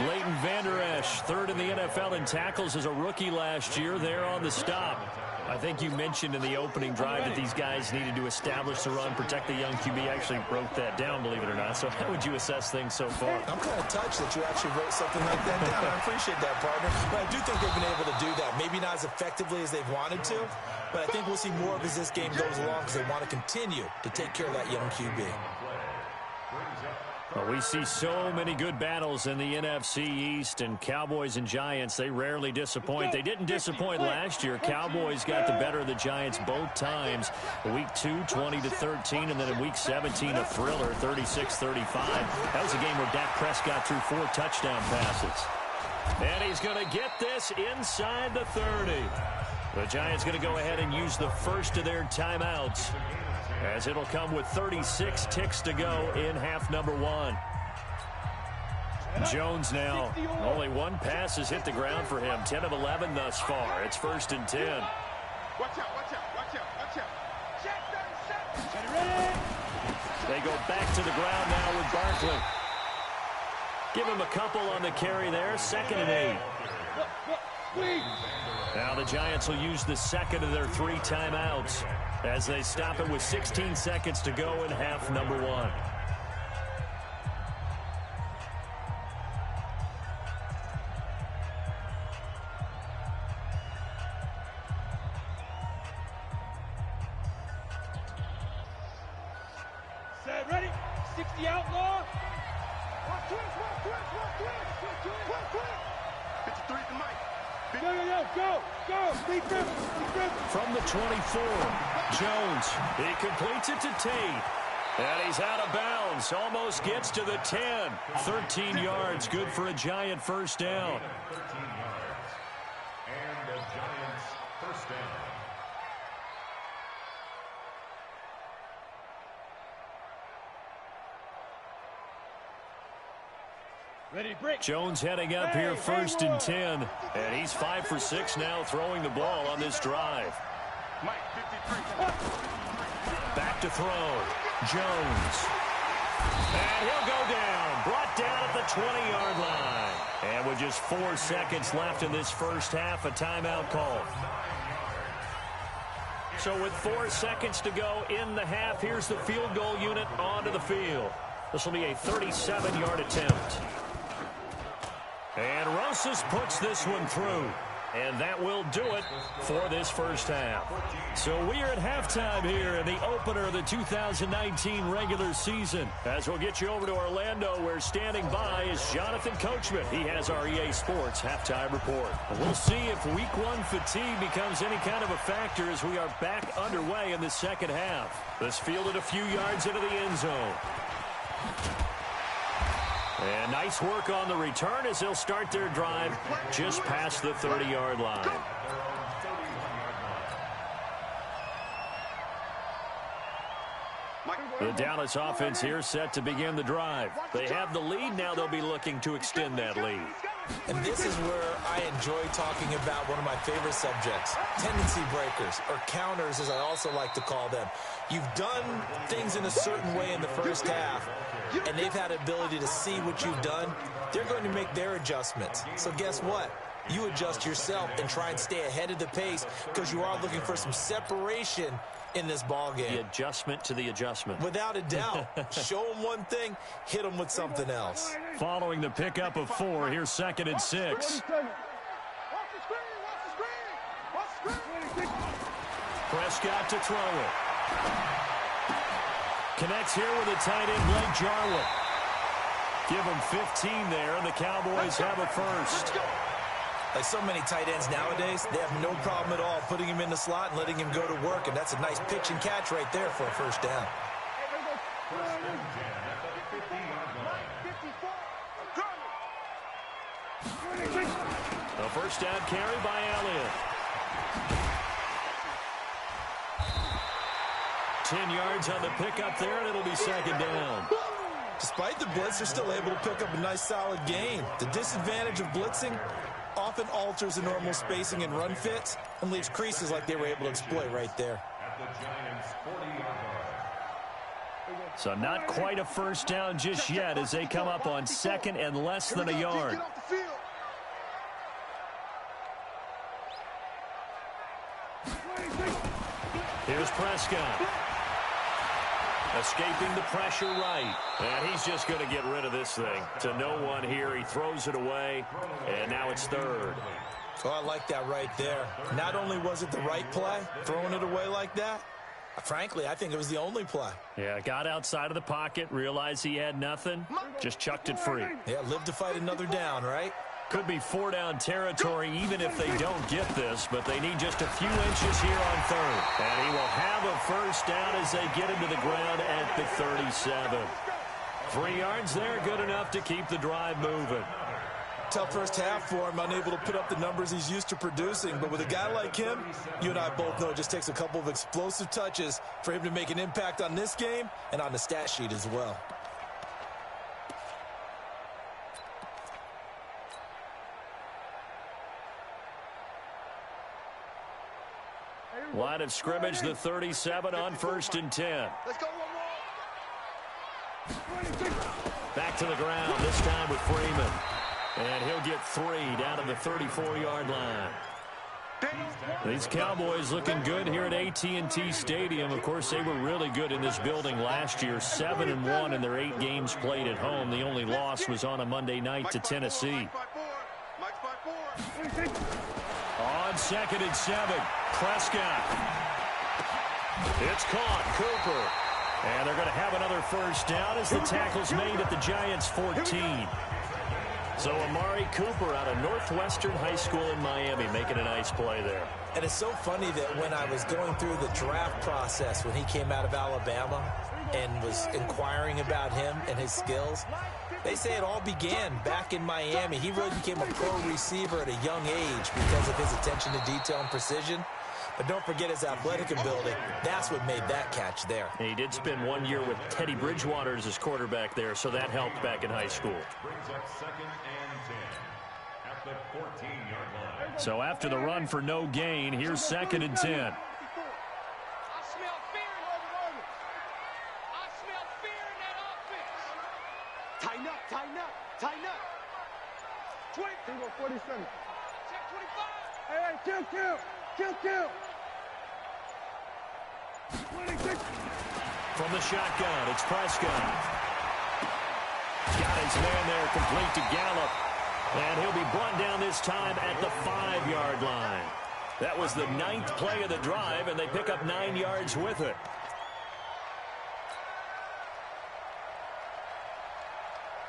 Leighton Vander Esch, 3rd in the NFL in tackles as a rookie last year, there on the stop. I think you mentioned in the opening drive that these guys needed to establish the run, protect the young QB. Actually wrote that down, believe it or not. So how would you assess things so far? I'm kind of touched that you actually wrote something like that down. I appreciate that, partner. But I do think they've been able to do that. Maybe not as effectively as they've wanted to, but I think we'll see more of as this game goes along because they want to continue to take care of that young QB. Well, we see so many good battles in the NFC East, and Cowboys and Giants, they rarely disappoint. They didn't disappoint last year. Cowboys got the better of the Giants both times. Week 2, 20-13, and then in Week 17, a thriller, 36-35. That was a game where Dak Prescott threw 4 touchdown passes. And he's going to get this inside the 30. The Giants going to go ahead and use the first of their timeouts, as it'll come with 36 ticks to go in half number 1. Jones now, only 1 pass has hit the ground for him. 10 of 11 thus far. It's 1st and 10. Watch out, watch out, watch out, watch out. They go back to the ground now with Barkley. Give him a couple on the carry there. 2nd and 8. Now the Giants will use the second of their 3 timeouts as they stop it with 16 seconds to go in half number 1. ready? 60 outlaw. 53 to Mike. Go. Defense. From the 24, Jones. He completes it to Tate. And he's out of bounds. Almost gets to the 10. 13 yards. Good for a Giant first down. 13 yards. And the Giants first down. Ready, break. Jones heading up here first and 10. And he's 5 for 6 now throwing the ball on this drive. Mike, 53. Back to throw. Jones. And he'll go down. Brought down at the 20-yard line. And with just 4 seconds left in this first half, a timeout call. So with 4 seconds to go in the half, here's the field goal unit onto the field. This will be a 37-yard attempt. And Rosas puts this one through. And that will do it for this first half. So we are at halftime here in the opener of the 2019 regular season. As we'll get you over to Orlando, where standing by is Jonathan Coachman. He has our EA Sports halftime report. And we'll see if week 1 fatigue becomes any kind of a factor as we are back underway in the second half. This fielded a few yards into the end zone. And nice work on the return as they'll start their drive just past the 30-yard line. The Dallas offense here set to begin the drive. They have the lead. Now they'll be looking to extend that lead. And this is where I enjoy talking about one of my favorite subjects, tendency breakers, or counters as I also like to call them. You've done things in a certain way in the first half, and they've had the ability to see what you've done. They're going to make their adjustments. So guess what? You adjust yourself and try and stay ahead of the pace because you are looking for some separation in this ball game. The adjustment to the adjustment. Without a doubt. Show them one thing, hit them with something else. Following the pickup of 4, here's 2nd and 6. Prescott to throw it. Connects here with a tight end, Blake Jarwin. Give him 15 there, and the Cowboys have a first. Like so many tight ends nowadays, they have no problem at all putting him in the slot and letting him go to work, and that's a nice pitch and catch right there for a first down. The first down carry by Elliott. 10 yards on the pickup there, and it'll be 2nd down. Despite the blitz, they're still able to pick up a nice solid gain. The disadvantage of blitzing often alters the normal spacing and run fits and leaves creases like they were able to exploit right there. So not quite a first down just yet as they come up on 2nd and less than a yard. Here's Prescott. Escaping the pressure right. And he's just going to get rid of this thing. To no one here. He throws it away. And now it's 3rd. Oh, I like that right there. Not only was it the right play, throwing it away like that, frankly, I think it was the only play. Yeah, got outside of the pocket, realized he had nothing, just chucked it free. Yeah, live to fight another down, right? Could be 4-down territory even if they don't get this, but they need just a few inches here on 3rd. And he will have a first down as they get him to the ground at the 37. 3 yards there, good enough to keep the drive moving. Tough first half for him, unable to put up the numbers he's used to producing. But with a guy like him, you and I both know it just takes a couple of explosive touches for him to make an impact on this game and on the stat sheet as well. Line of scrimmage, the 37 on 1st and 10. Let's go one more. Back to the ground, this time with Freeman. And he'll get 3 down to the 34-yard line. These Cowboys looking good here at AT&T Stadium. Of course, they were really good in this building last year. 7-1 in their 8 games played at home. The only loss was on a Monday night to Tennessee. On 2nd and 7, Prescott. It's caught, Cooper. And they're going to have another first down as the tackle's made at the Giants' 14. So Amari Cooper out of Northwestern High School in Miami making a nice play there. And it's so funny that when I was going through the draft process when he came out of Alabama and was inquiring about him and his skills, they say it all began back in Miami. He really became a pro receiver at a young age because of his attention to detail and precision. But don't forget his athletic ability. That's what made that catch there. And he did spend 1 year with Teddy Bridgewater as his quarterback there, so that helped back in high school. Brings up 2nd and 10 at the 14-yard line. So after the run for no gain, here's 2nd and 10. I smell fear in that offense. Tighten up, tighten up, tighten up. 20. 47. Check 25. Hey, kill. From the shotgun, it's Prescott. Got his man there, complete to Gallup. And he'll be brought down this time at the 5-yard line. That was the 9th play of the drive, and they pick up 9 yards with it.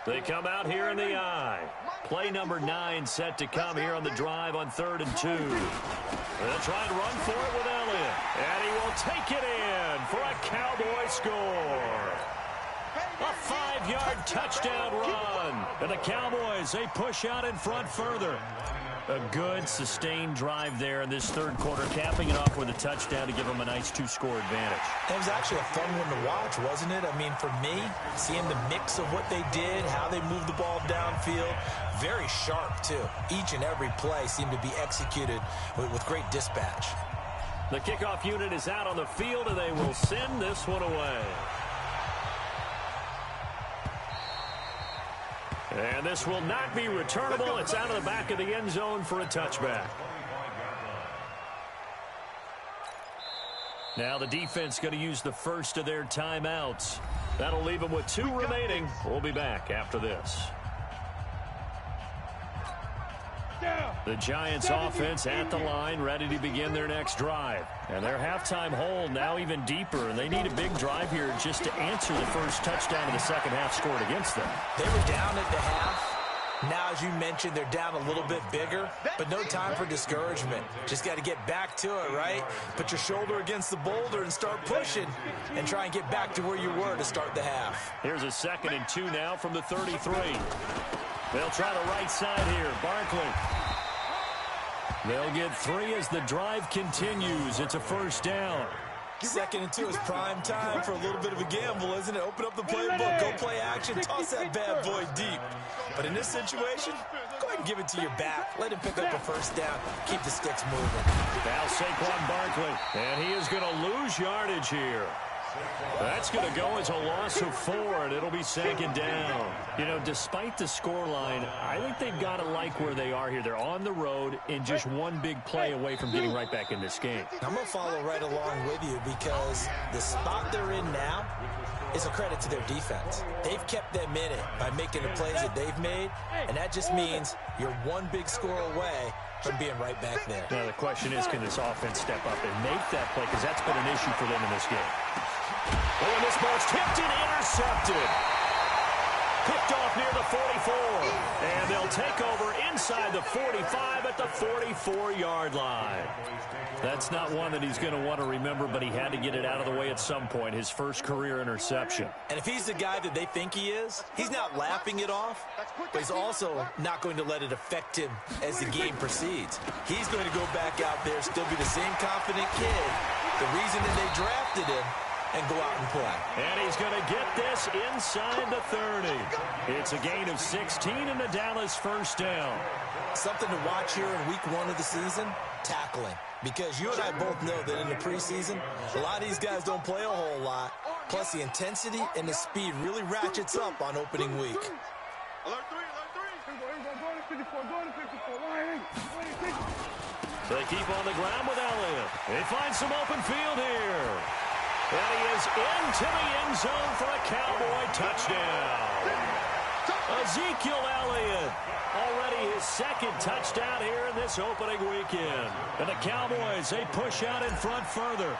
They come out here in the I. Play number 9 set to come here on the drive on 3rd and 2. They'll try and run for it with Elliott. And he will take it in for a Cowboy score. A 5-yard touchdown run. And the Cowboys, they push out in front further. A good, sustained drive there in this third quarter, capping it off with a touchdown to give them a nice 2-score advantage. It was actually a fun one to watch, wasn't it? I mean, for me, seeing the mix of what they did, how they moved the ball downfield, very sharp, too. Each and every play seemed to be executed with great dispatch. The kickoff unit is out on the field, and they will send this one away. And this will not be returnable. It's out of the back of the end zone for a touchback. Now the defense going to use the first of their timeouts. That'll leave them with 2 remaining. We'll be back after this. The Giants offense at the line, ready to begin their next drive. And their halftime hole now even deeper, and they need a big drive here just to answer the first touchdown of the second half scored against them. They were down at the half. Now, as you mentioned, they're down a little bit bigger, but no time for discouragement. Just got to get back to it, right? Put your shoulder against the boulder and start pushing and try and get back to where you were to start the half. Here's a 2nd and 2 now from the 33. They'll try the right side here. Barkley. They'll get 3 as the drive continues. It's a first down. 2nd and 2 is prime time for a little bit of a gamble, isn't it? Open up the playbook, go play action, toss that bad boy deep. But in this situation, go ahead and give it to your back. Let him pick up a first down. Keep the sticks moving. Now Saquon Barkley, and he is going to lose yardage here. That's going to go as a loss of 4, and it'll be 2nd down. You know, despite the scoreline, I think they've got to like where they are here. They're on the road and just one big play away from getting right back in this game. I'm going to follow right along with you because the spot they're in now is a credit to their defense. They've kept them in it by making the plays that they've made, and that just means you're one big score away from being right back there. Now, the question is, can this offense step up and make that play? Because that's been an issue for them in this game. Oh, and this ball's tipped and intercepted. Picked off near the 44. And they'll take over inside the 45 at the 44-yard line. That's not one that he's going to want to remember, but he had to get it out of the way at some point, his first career interception. And if he's the guy that they think he is, he's not laughing it off, but he's also not going to let it affect him as the game proceeds. He's going to go back out there, still be the same confident kid, the reason that they drafted him, and go out and play. And he's going to get this inside the 30. It's a gain of 16 and a Dallas first down. Something to watch here in week 1 of the season, tackling. Because you and I both know that in the preseason, a lot of these guys don't play a whole lot. Plus, the intensity and the speed really ratchets up on opening week. So they keep on the ground with Elliott. They find some open field here. And he is into the end zone for a Cowboy touchdown. Ezekiel Elliott, already his 2nd touchdown here in this opening weekend. And the Cowboys, they push out in front further.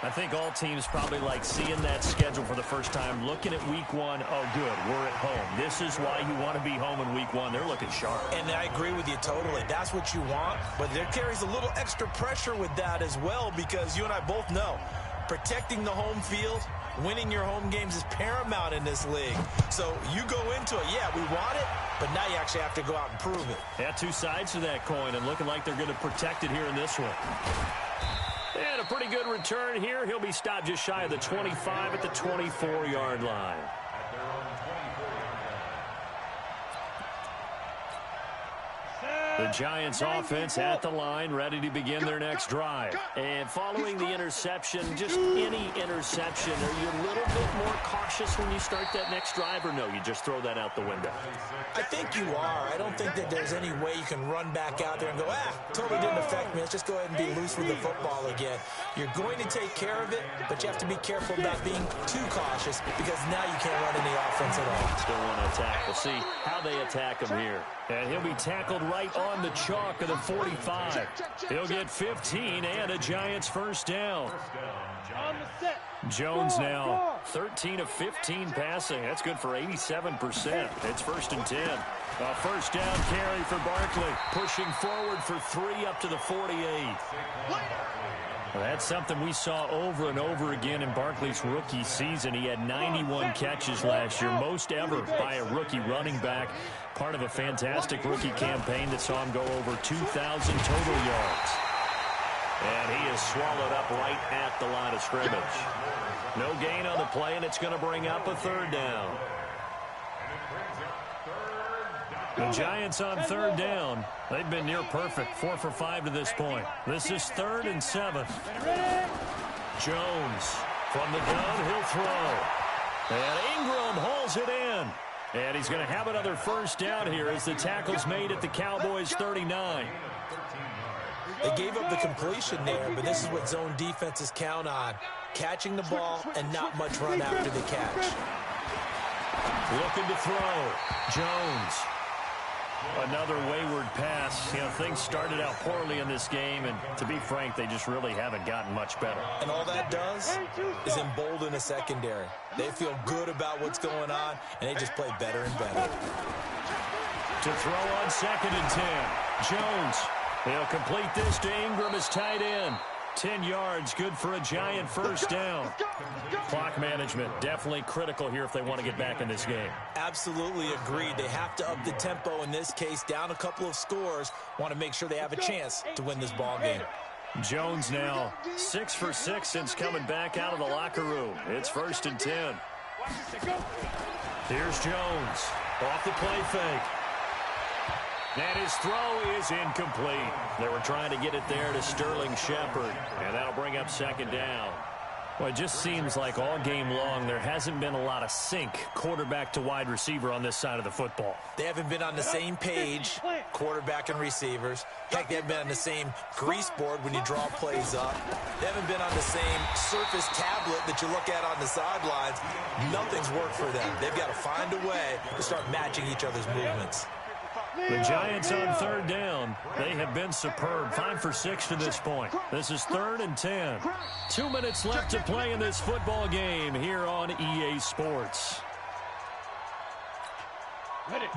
I think all teams probably like seeing that schedule for the first time, looking at week one. Oh, good, we're at home. This is why you want to be home in week one. They're looking sharp. And I agree with you totally. That's what you want, but there carries a little extra pressure with that as well, because you and I both know protecting the home field, winning your home games is paramount in this league. So you go into it, yeah, we want it, but now you actually have to go out and prove it. Yeah, two sides to that coin, and looking like they're going to protect it here in this one. And a pretty good return here. He'll be stopped just shy of the 25 at the 24-yard line. The Giants offense at the line, ready to begin their next drive. And following the interception, just any interception, are you a little bit more cautious when you start that next drive, or no, you just throw that out the window? I think you are. I don't think that there's any way you can run back out there and go, totally didn't affect me. Let's just go ahead and be loose with the football again. You're going to take care of it, but you have to be careful about being too cautious, because now you can't run any offense at all. Still want to attack. We'll see how they attack him here. And he'll be tackled right on the chalk of the 45. He'll get 15 and a Giants first down. Jones now 13 of 15 passing. That's good for 87%. It's 1st and 10. A first down carry for Barkley. Pushing forward for 3 up to the 48. Well, that's something we saw over and over again in Barkley's rookie season. He had 91 catches last year, most ever by a rookie running back. Part of a fantastic rookie campaign that saw him go over 2,000 total yards. And he is swallowed up right at the line of scrimmage. No gain on the play, and it's going to bring up a 3rd down. The Giants on 3rd down. They've been near perfect, 4 for 5 to this point. This is 3rd and 7. Jones from the gun, he'll throw. And Ingram hauls it in. And he's going to have another first down here as the tackle's made at the Cowboys' 39. They gave up the completion there, but this is what zone defenses count on. Catching the ball and not much run after the catch. Looking to throw. Jones. Another wayward pass. You know, things started out poorly in this game, and to be frank, they just really haven't gotten much better. And all that does is embolden a secondary. They feel good about what's going on, and they just play better and better. To throw on 2nd and 10. Jones. He'll complete this to Ingram as tight end. 10 yards, good for a Giant first down. Clock management, definitely critical here if they want to get back in this game. Absolutely agreed. They have to up the tempo in this case, down a couple of scores. Want to make sure they have a chance to win this ball game. Jones now 6 for 6 since coming back out of the locker room. It's 1st and 10. Here's Jones off the play fake. And his throw is incomplete. They were trying to get it there to Sterling Shepard, and that'll bring up 2nd down. Well, it just seems like all game long there hasn't been a lot of sync quarterback to wide receiver on this side of the football. They haven't been on the same page, quarterback and receivers. Heck, they haven't been on the same grease board when you draw plays up. They haven't been on the same surface tablet that you look at on the sidelines. Nothing's worked for them. They've got to find a way to start matching each other's movements. The Giants on 3rd down. They have been superb. 5 for 6 to this point. This is 3rd and 10. 2 minutes left to play in this football game here on EA Sports.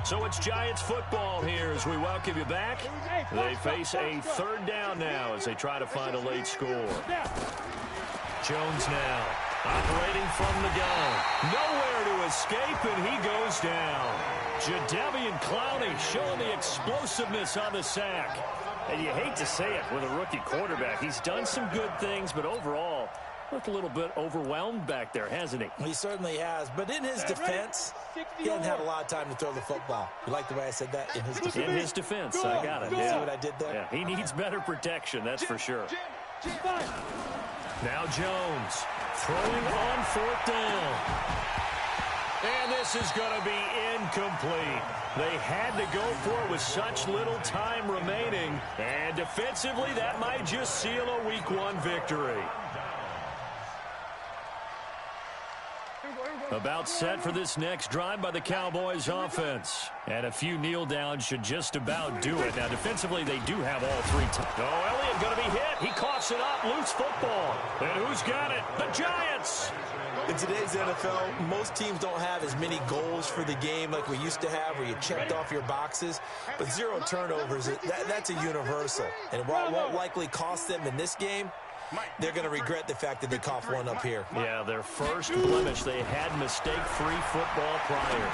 So it's Giants football here as we welcome you back. They face a 3rd down now as they try to find a late score. Jones now operating from the gun. Nowhere to escape, and he goes down. Jadeveon Clowney showing the explosiveness on the sack. And you hate to say it with a rookie quarterback. He's done some good things, but overall, looked a little bit overwhelmed back there, hasn't he? He certainly has. But in his defense, he hasn't had a lot of time to throw the football. You like the way I said that? In his defense. In his defense, I got it. See what I did there? Yeah, he needs better protection, that's for sure. Now Jones throwing on 4th down. And this is going to be incomplete. They had to go for it with such little time remaining. And defensively, that might just seal a Week 1 victory. About set for this next drive by the Cowboys offense. And a few kneel downs should just about do it. Now, defensively, they do have all three. Oh, Elliott going to be hit. He coughs it up. Loose football. And who's got it? The Giants. In today's NFL, most teams don't have as many goals for the game like we used to have where you checked off your boxes. But 0 turnovers, that's a universal. And while it won't likely cost them in this game, they're going to regret the fact that they coughed one up here. Yeah, their first blemish. They had mistake-free football prior.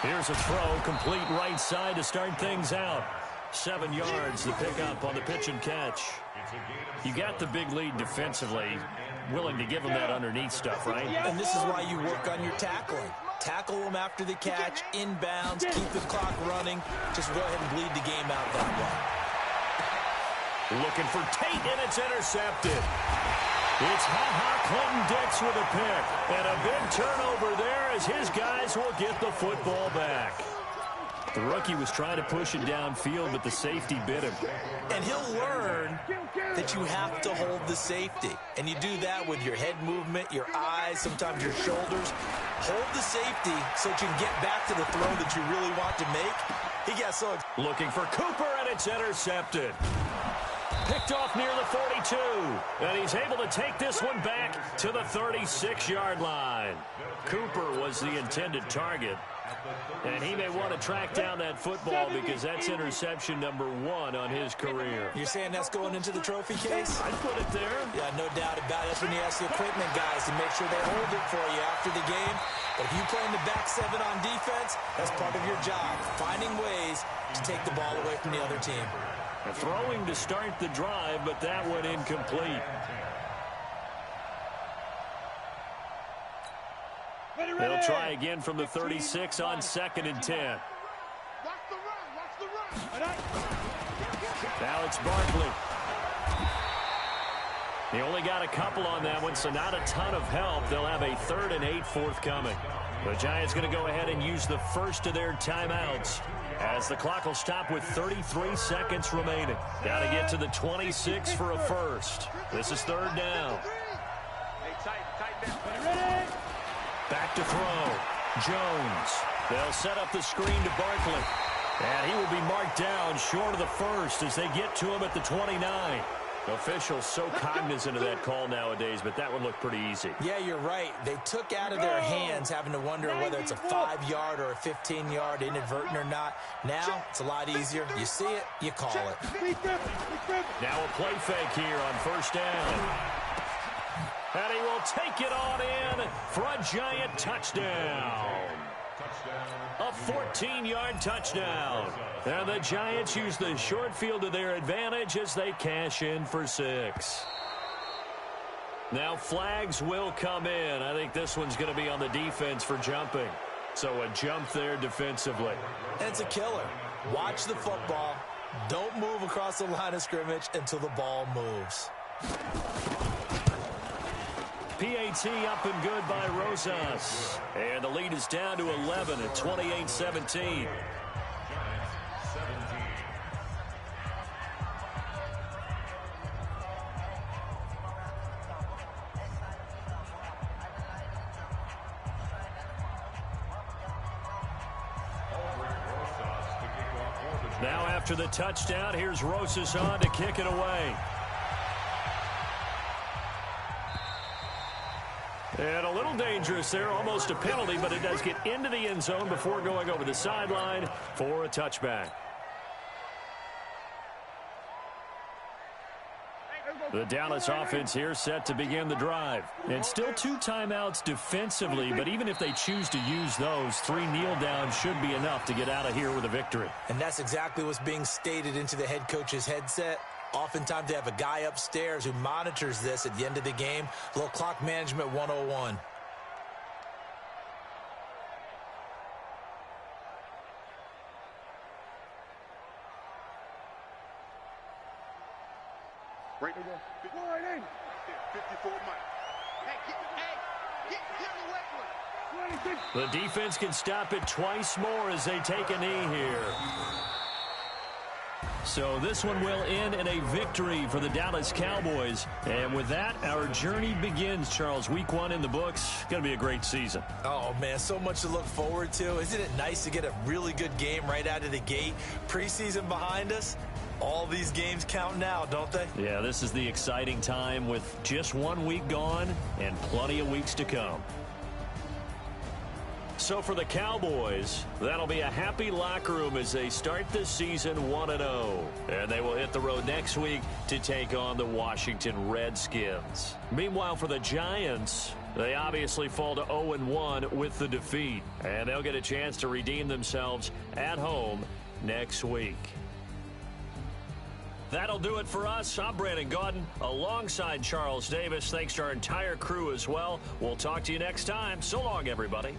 Here's a throw, complete right side to start things out. 7 yards, the pickup on the pitch and catch. You got the big lead defensively. Willing to give them that underneath stuff, right? And this is why you work on your tackling. Tackle them after the catch, inbounds, keep the clock running. Just go ahead and bleed the game out that way. Looking for Tate, and it's intercepted. It's Clinton-Dix with a pick. And a big turnover there as his guys will get the football back. The rookie was trying to push it downfield, but the safety bit him. And he'll learn that you have to hold the safety. And you do that with your head movement, your eyes, sometimes your shoulders. Hold the safety so that you can get back to the throw that you really want to make. He got so excited. Looking for Cooper, and it's intercepted. Picked off near the 42. And he's able to take this one back to the 36-yard line. Cooper was the intended target. And he may want to track down that football because that's interception number 1 on his career. You're saying that's going into the trophy case? I'd put it there. Yeah, no doubt about it. That's when you ask the equipment guys to make sure they hold it for you after the game. But if you play in the back 7 on defense, that's part of your job, finding ways to take the ball away from the other team. Throwing to start the drive, but that one incomplete. They'll try again from the 36 on 2nd and 10. Now it's Barkley. He only got a couple on that one, so not a ton of help. They'll have a 3rd and 8 forthcoming. The Giants going to go ahead and use the first of their timeouts as the clock will stop with 33 seconds remaining. Got to get to the 26 for a first. This is 3rd down. Back to throw. Jones. They'll set up the screen to Barkley. And he will be marked down short of the first as they get to him at the 29. Officials so cognizant of that call nowadays, but that would look pretty easy. Yeah, you're right. They took out of their hands having to wonder whether it's a 5-yard or a 15-yard inadvertent or not. Now, it's a lot easier. You see it, you call it. Now a play fake here on 1st down. And he will take it on in for a Giant touchdown. A 14-yard touchdown. And the Giants use the short field to their advantage as they cash in for 6. Now flags will come in. I think this one's going to be on the defense for jumping. So a jump there defensively. And it's a killer. Watch the football. Don't move across the line of scrimmage until the ball moves. PAT up and good by Rosas. And the lead is down to 11 at 28-17. Now after the touchdown, here's Rosas on to kick it away. And a little dangerous there, almost a penalty, but it does get into the end zone before going over the sideline for a touchback. The Dallas offense here set to begin the drive. And still 2 timeouts defensively, but even if they choose to use those, 3 kneel downs should be enough to get out of here with a victory. And that's exactly what's being stated into the head coach's headset. Oftentimes they have a guy upstairs who monitors this at the end of the game. A little clock management 101. Right there. 54 Mike. The defense can stop it twice more as they take a knee here. So this one will end in a victory for the Dallas Cowboys. And with that, our journey begins, Charles. Week 1 in the books. Going to be a great season. Oh, man, so much to look forward to. Isn't it nice to get a really good game right out of the gate? Preseason behind us. All these games count now, don't they? Yeah, this is the exciting time with just 1 week gone and plenty of weeks to come. So for the Cowboys, that'll be a happy locker room as they start this season 1-0. And they will hit the road next week to take on the Washington Redskins. Meanwhile, for the Giants, they obviously fall to 0-1 with the defeat. And they'll get a chance to redeem themselves at home next week. That'll do it for us. I'm Brandon Gaudin alongside Charles Davis. Thanks to our entire crew as well. We'll talk to you next time. So long, everybody.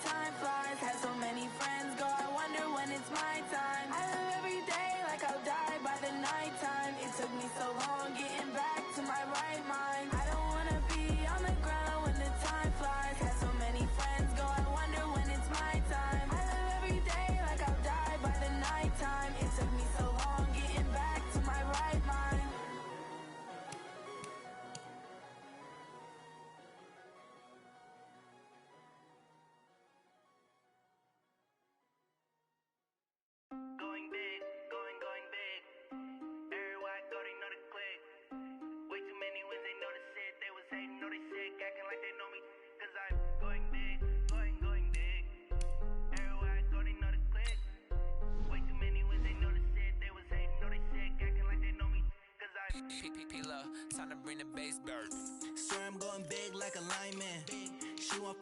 Time flies, had so many friends go, I wonder when it's my time. P-P-P-Love, time to bring the bass bird. Swear I'm going big like a lineman. She want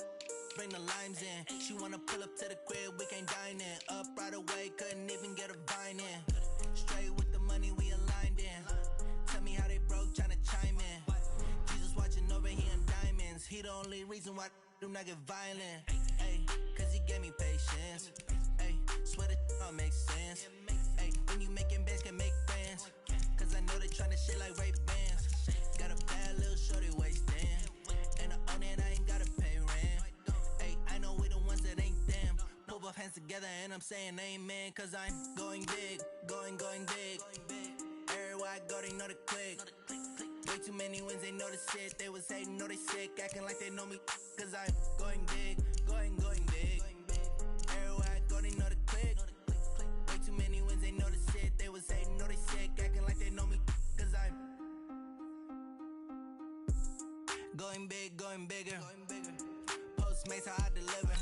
bring the limes in. She wanna pull up to the crib, we can't dine in. Up right away, couldn't even get a vine in. Straight with the money, we aligned in. Tell me how they broke, tryna chime in. Jesus watching over here in diamonds. He the only reason why I do not get violent. Ay, cause he gave me patience. Ay, swear that don't make sense. Ay, when you making bands, can make friends. Cause I know they tryna shit like Ray-Bans. Got a bad little shorty wasting. And I own it, I ain't gotta pay rent. Ay, I know we the ones that ain't them. Pull both hands together and I'm saying amen. Cause I'm going big, going big. Everywhere I go, they know the click. Way too many wins, they know the shit. They was hating, know they sick, acting like they know me. Cause I'm going big, going big. Everywhere I go, they know the click. Way too many wins, they know the shit. They was hating, know they sick, acting like they know me. Cause I'm going big, going bigger. Postmates how I deliver.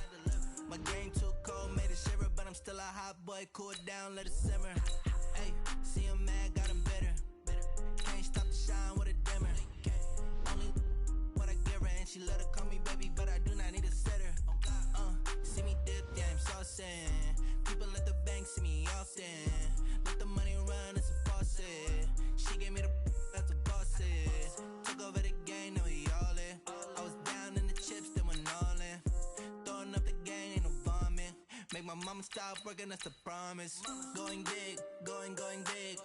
My game too cold, made it shiver. But I'm still a hot boy, cool it down, let it simmer. Hey, see him mad, got him bitter. Can't stop the shine with a dimmer. Only what I give her, and she let her call me baby, but I do not need a sitter. See me dip, yeah, I'm saucing. People at the bank see me often. Let the money run, it's a faucet. She gave me the that's a boss it. Took over the game, now we all in. I was down in the chips, then went all in. Throwing up the game, ain't no vomit. Make my mama stop working, that's the promise. Going big, going big.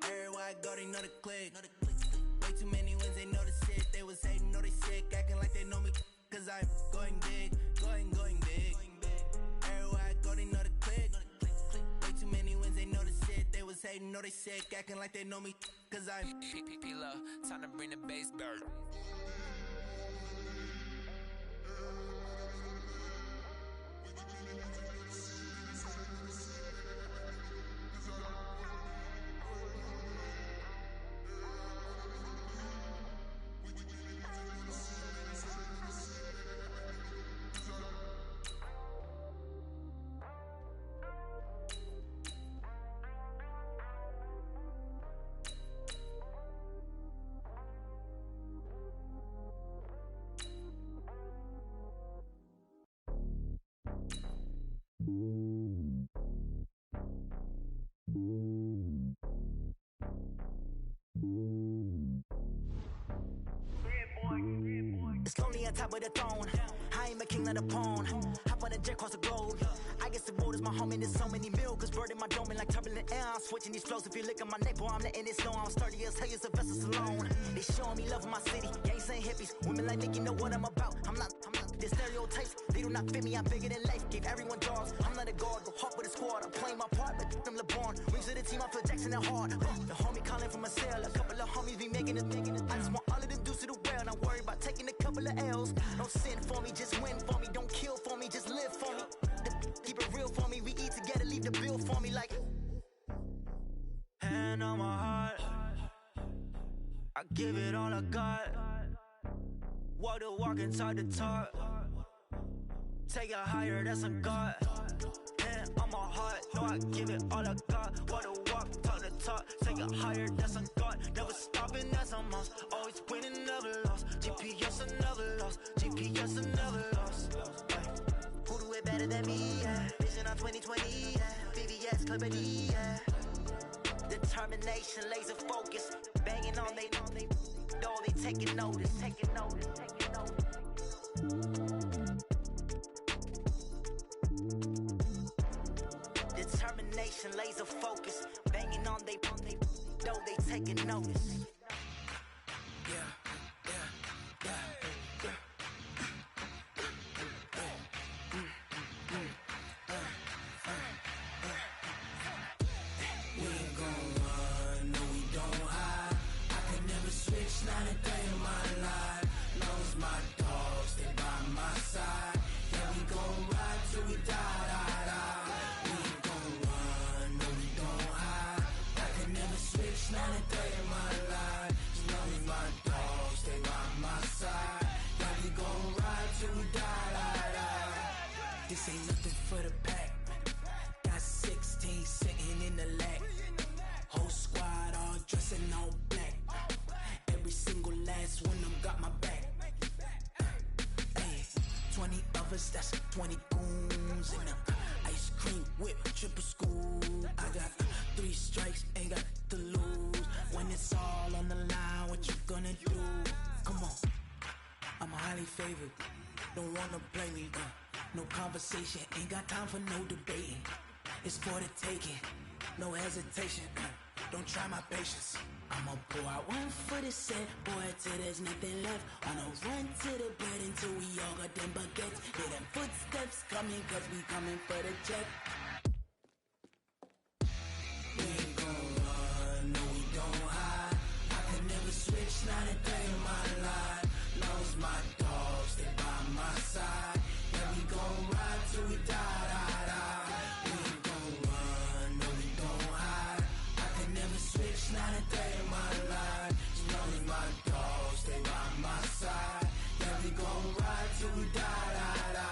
Everywhere I go, they know the click. Way too many wins, they know the shit. They was hating, know they sick, acting like they know me. Cause I'm going big, going big. Everywhere I go, they know the click. Way too many wins, they know the shit. They was hating, know they sick, acting like they know me. Cause I'm P-P-P-Love, time to bring the bass bird. It's lonely on top of the throne. I ain't a king of the pawn. Hop on a jet across the globe. I guess the road is my home and there's so many milkers burning my dome like turbulent air. I'm switching these flows. If you look at my neck, boy, I'm letting it snow. I'm sturdy as hell as a vessel alone. They showing me love in my city. Gangs ain't hippies. Women like Nicki know what I'm about. I'm not the stereotypes. They do not fit me. I'm bigger than life. Gave everyone jobs. I'm not a guard. Go hard with a squad. I'm playing my part like them LeBron. Rings to the team. I feel Jackson and hard. The homie calling from a cell. A couple of homies be making it. I just want all of them dudes to the well. Not worry about taking a couple of L's. Don't sin for me, just win for me. Don't kill for me, just live for me. Keep it real for me. We eat together, leave the bill for me like. Hand on my heart, I give it all I got. Walk the walk and talk the talk. Take it higher, that's a God. Hand on my heart, no, I give it all I got. Walk the walk, talk the talk. Take it higher, that's a God. Never stopping, that's a must. Always winning, never lost. GPS, I never lost. GPS, I never lost. Who do it better than me? Yeah. Vision on 2020. Yeah. VVS, Clippity. Yeah. Determination, laser focus. Banging on they know they taking notice. Taking notice. Taking notice. Determination, laser focus. Banging on they know they taking notice. Not a day in my life. Long as my dogs, they by my side. Yeah, we gon' ride till we die. We ain't gon' run, no, we gon' hide. I can never switch, not a day in my life. As long as my dogs, they by my side. Yeah, we gon' ride till we die. This ain't nothing for the pack. Got 16 sitting in the lag. Whole squad all dressing all black. choppers, that's 20 goons in the ice cream whip, triple school. I got 3 strikes, ain't got to lose. When it's all on the line, what you gonna do? Come on, I'm highly favored. Don't wanna play me, no conversation, ain't got time for no debating. It's for the taking, no hesitation. Don't try my patience. I'ma pour out one for the set, boy, till there's nothing left. Wanna run to the bed until we all got them baguettes. Hear them footsteps coming, cause we coming for the check. We ain't gon' run, no we don't hide. I can never switch, not a day in my life. Long as my dogs, they by my side. Yeah, we gon' ride till we die, die, die. We ain't gon' run, no we don't hide. I can never switch, not a day in my life. As long as my dogs, they by my side. Yeah, we gon' ride till we die, die, die.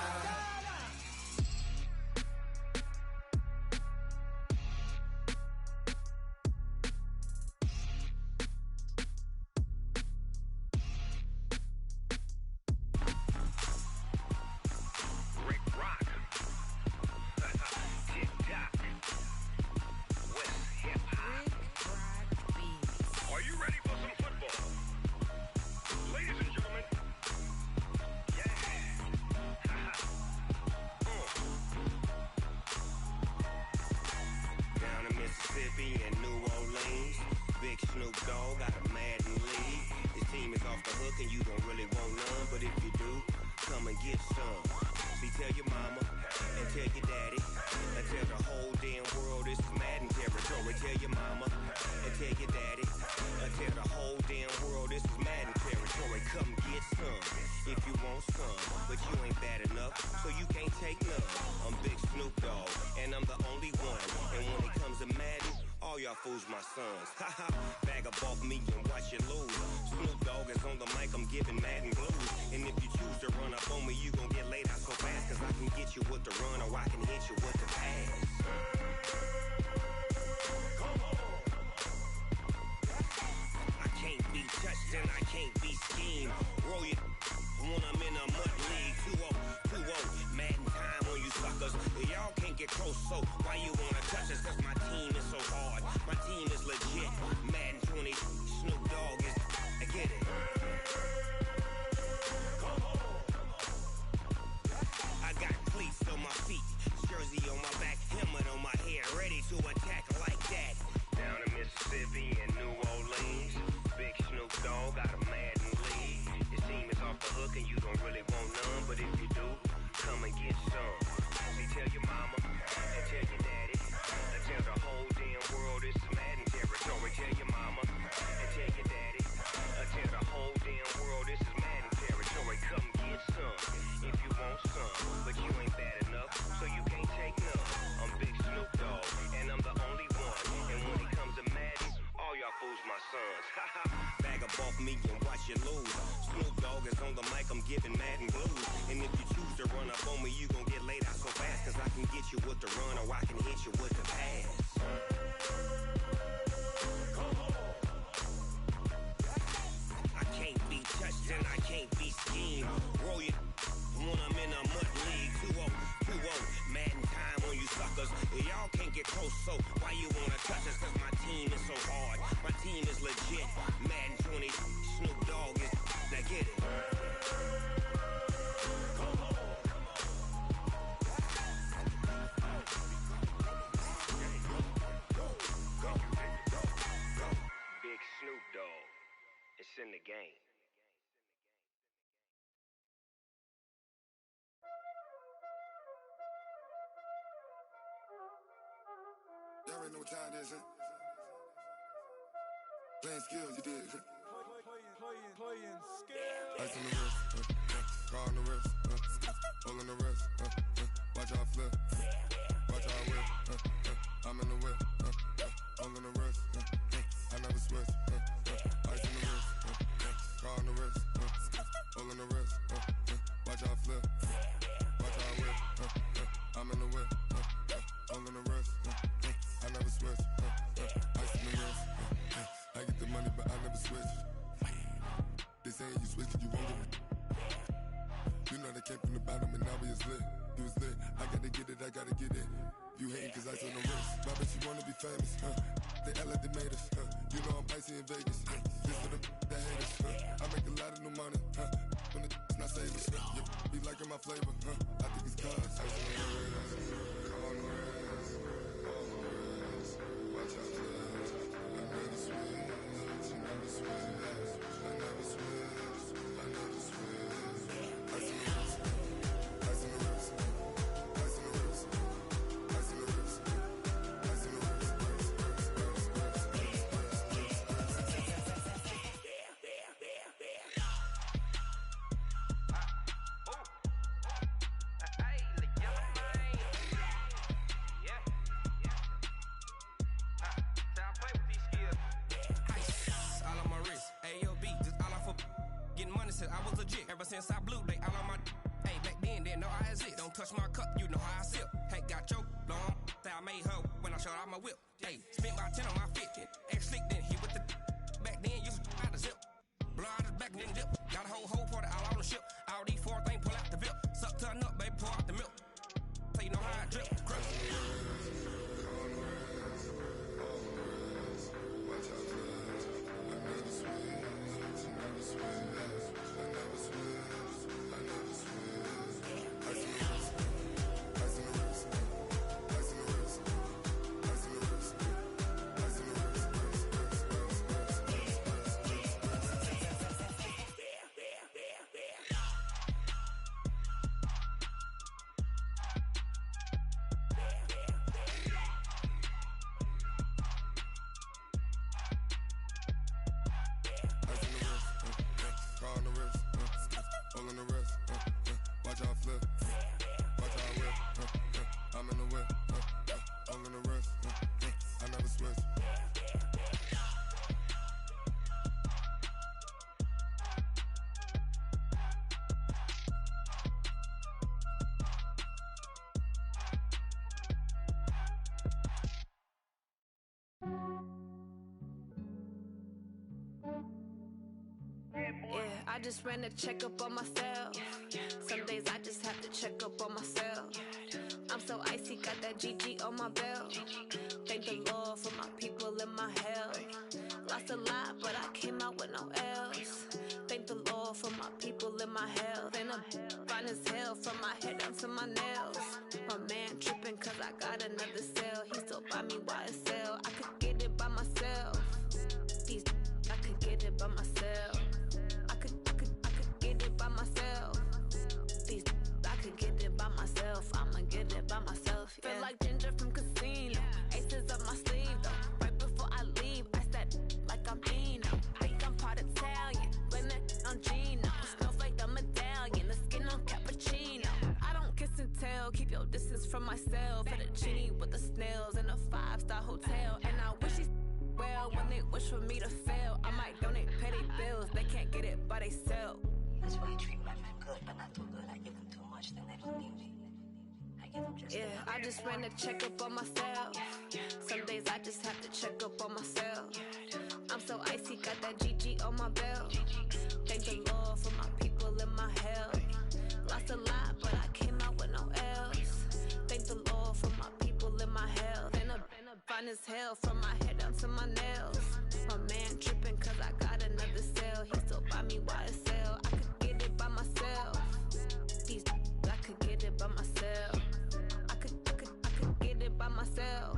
Fools my sons. Haha, bag up off me and watch you lose. Snoop Dogg is on the mic, I'm giving Madden blues. And if you choose to run up on me, you gon' get laid out so fast. Cause I can get you with the run or I can hit you with the pass. I can't be touched and I can't be schemed. Roll you when I'm in a mud league. 2-0, 2-0, Madden time on you suckers. Y'all can't get close, so why you wanna touch us? Cause my team is so hard. My team is legit. Madden 20, Snoop Dogg is. I get it. I got cleats on my feet, jersey on my back, helmet on my head, ready to attack like that. Down in Mississippi and New Orleans, big Snoop Dogg got a Madden lead. Your team is off the hook and you don't really want none, but if you do, come and get some. See, tell your mama and tell your daddy, and tell the whole damn world this is Madden territory. Tell your mama and tell your daddy, and tell the whole damn world this is Madden territory. Come get some if you want some, but you ain't bad enough, so you can't take none. I'm Big Snoop Dogg, and I'm the only one. And when it comes to Madden, all y'all fools my sons. Haha, bag up off me and watch you lose. Snoop Dogg is on the mic, I'm giving Madden blues. And if you choose to run up on me, you gon' get laid out so fast. Cause I can get you with the run or I can hit you with the pass. I can't be touched and I can't be schemed. Roll you when I'm in a mud league. 2-0, 2-0, Madden time on you suckers. Y'all can't get close, so why you wanna touch us? Cause my team is so hard. My team is legit. Madden 20, Snoop Dogg is. Now get it. Big Snoop Dogg. It's in the game. Y'all already know what time it is, huh? Playing skills, you did. Playing skills. Ice on the wrist, car on the wrist, hole in the wrist, watch how I flip, watch how I whip, I'm in the whip, hole in the wrist, I never switch, ice on the wrist, car on the wrist, hole in the wrist, watch how I flip, watch how I whip, I'm in the whip, hole in the wrist, I never switch, ice on the wrist, I get the money but I never switch. They saying you switch 'cause you won't. You know they came from the bottom and now we is lit. You was lit, I gotta get it, I gotta get it. You hating cause I took no risks. My bitch, you wanna be famous, They act like they made us, You know I'm icy in Vegas, This for the that hate us, I make a lot of new money, When the not saving, Be liking my flavor, I think it's cause ice on the wrist, on the wrist, on the wrist. Watch out, cuz I never switch, I never switch, I never switch, I never switch. Ice on the wrist, ice on the wrist, ice on the wrist, ice on the wrist, ice on the wrist. I was legit ever since I blew they all on my hey back then didn't know I exist. Don't touch my cup, you know how I sip. Hey, got your long that I made her when I showed out my whip. Hey, spent about 10 on my fit. Ex slick then he with the back then used to out the zip. Blow out his back then dip. Got a whole party all on the ship. All these four things pull out the VIP. Suck turn up, baby, pour out the milk. So you know how I drip. Crush. Watch out, cuz I never switch, I never switch. I never switch, I never switch. Ice on the wrist, ice on the wrist, ice on the wrist, ice on the wrist, ice on the wrist, on the wrist, all on the wrist, watch out flip, watch out whip, I'm in the whip, all on the wrist, I never switch. Yeah, I just ran a checkup on myself. Some days I just have to check up on myself. I'm so icy, got that GG on my belt. Thank the Lord for my people in my health. Lost a lot, but I came out with no L's. Thank the Lord for my people in my health. And I'm fine as hell from my head down to my nails. My man tripping cause I got another cell. He still buy me YSL. I could get it by myself. These I could get it by myself. I could get it by myself. These I could get it by myself. I'ma get it by myself. Yeah. Feel like Ginger from Casino. Aces up my sleeve though. Right before I leave, I said like I'm Dino. Think I'm part Italian. Blame it on Gino. Snowflake the medallion. The skin on cappuccino. I don't kiss and tell. Keep your distance from myself. Fettuccine with the snails in a 5-star hotel. And I wish he's well when they wish for me to fail. I might donate petty bills. They can't get it by themselves. That's why you treat my men good, but not too good. I give them too much, then they don't need me. I give them just yeah, I just ran a checkup on myself. Some days I just have to check up on myself. I'm so icy, got that GG on my belt. Thank the Lord for my people in my health. Lost a lot, but I came out with no L's. Thank the Lord for my people in my health. And I'm fine as hell from my head down to my nails. My man tripping cause I got another cell. He still buy me YSL. I could get it by myself. These I could get it by myself. I could get it by myself.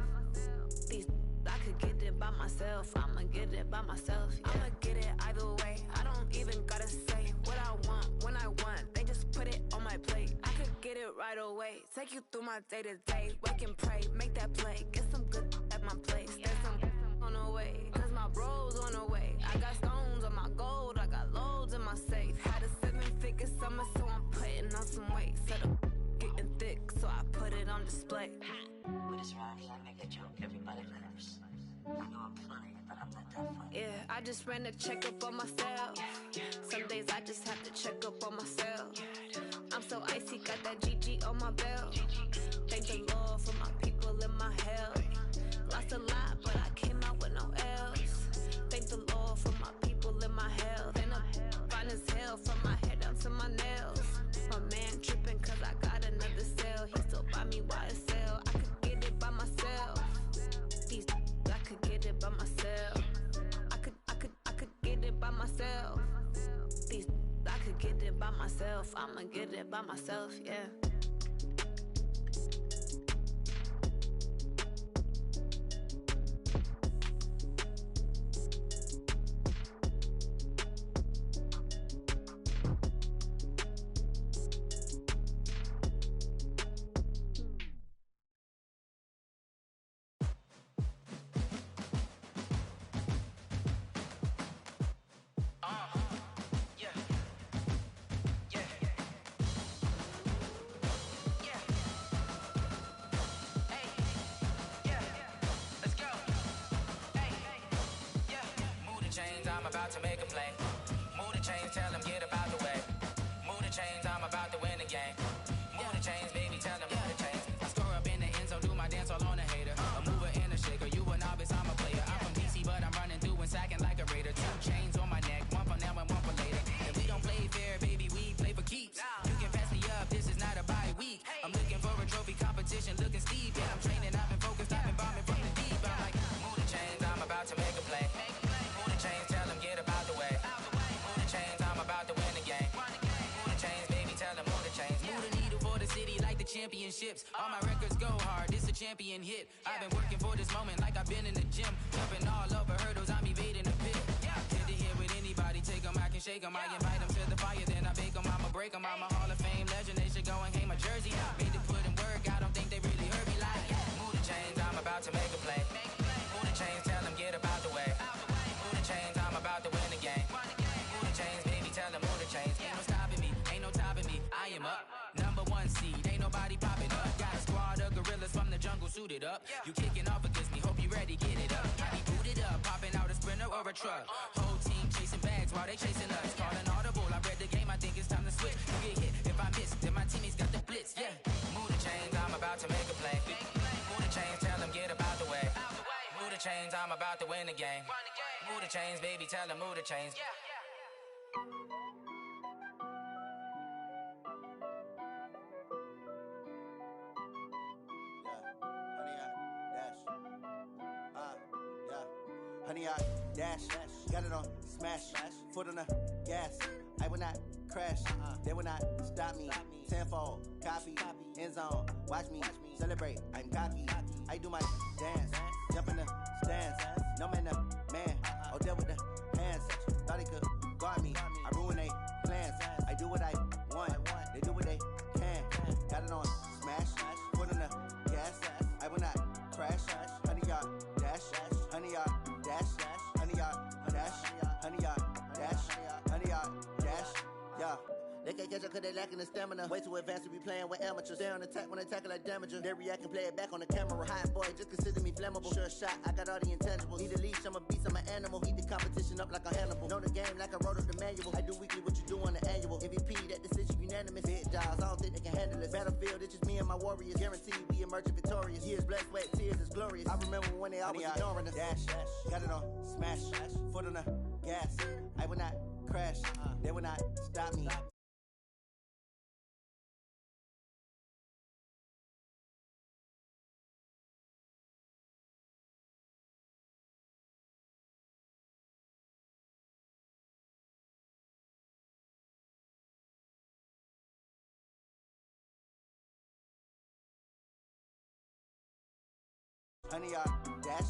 These I could get it by myself. I'ma get it by myself. Yeah. I'ma get it either way. I don't even gotta say what I want when I want. They just put it on my plate. I could get it right away. Take you through my day to day. Wake and pray, make that play. Get some good at my place. There's some on the way. Cause my bros on the way. I got stones on my gold. I got loads in my safe. Had a 7-figure summer, so I'm putting on some weight. Set up getting thick, so I put it on display. With this ride, I make a joke, everybody laughs. I know I'm funny, but I'm not that funny. Yeah, I just ran a checkup on myself. Some days I just have to check up on myself. I'm so icy, got that GG on my belt. Thank the Lord for my people in my health. Lost a lot, but I came out with no L's. Thank the Lord for my people in my health. And I'm fine as hell from my head down to my nails. My man I'ma get it by myself, yeah. I'm about to make a play. Move the chains, tell them get up out the way. Move the chains, I'm about to win the game. Move the chains, baby, tell them move the chains. I score up in the end zone, do my dance all on a hater. A mover and a shaker, you a novice, I'm a player. I'm from DC, but I'm running through and sacking like a raider. 2 chains on my neck, one for now and one for later. And we don't play fair, baby, we play for keeps. You can pass me up, this is not a bye week. I'm looking for a trophy competition, looking steep. And I'm training, I've been focused, I've been bombing from the deep. I'm like, move the chains, I'm about to make a play. Move the chains, tell them get up out the way. Move the chains, I'm about to win the game. Move the chains, baby, tell them move the chains. Move the needle for the city like the championships. All my records go hard, this a champion hit. I've been working for this moment like I've been in the gym. Jumping all over hurdles, I'm evading the pit. Hit to hit with anybody, take them, I can shake them. I invite them to the fire, then I bake them, I'ma break them. I'm a Hall of Fame legend, they should go and hang my jersey. Made to put in work, I don't think they really heard me like. Move the chains, I'm about to make a play. Move the chains, tell them get up out the way. Move the chains, I'm about to win the game. Move the chains, baby, tell them move the chains. Ain't no stopping me, ain't no topping me. I am up, #1 seed, ain't nobody popping up. Got a squad of gorillas from the jungle suited up. You kicking off against me, hope you ready, get it up. I be booted up, popping out a sprinter or a truck. Whole team chasing bags while they chasing us. Calling audible, I read the game, I think it's time to switch. You get hit, if I miss, then my teammates got the blitz, yeah. Move the chains, I'm about to make a play. Move the chains, tell them get up out the way. Move the chains, I'm about to win the game. Move the chains, baby, tell them move the chains. Honey, I dash, got it on smash, foot on the gas. I will not crash, they will not stop me. Tenfold, copy, end zone, watch me celebrate. I'm cocky, I do my dance, jump in the stands. No man, man, oh there with the hands. Thought he could guard me, I ruin they plans. I do what I want, they do what they can. Got it on smash, foot on the gas. I will not crash, honey, y'all dash, honey, y'all dash, honey, y'all dash, honey, y'all dash, honey, y'all dash, yeah. They can't catch up cause they lacking the stamina. Way too advanced to be playing with amateurs. Stay on attack when they tackle like damager. They react and play it back on the camera. Hot boy, just consider me flammable. Sure shot, I got all the intangibles. Need a leash, I'm a beast, I'm an animal. Eat the competition up like a Hannibal. Know the game like I wrote up the manual. I do weekly what you do on the annual. MVP, that decision unanimous. Big jobs, I don't think they can handle it. Battlefield, it's just me and my warriors. Guaranteed we emerge victorious. Years, blood, sweat, tears, is glorious. I remember when they always ignoring us. Dash, got it on smash, foot on the gas. I will not crash, they will not stop me. Honey, y'all dash,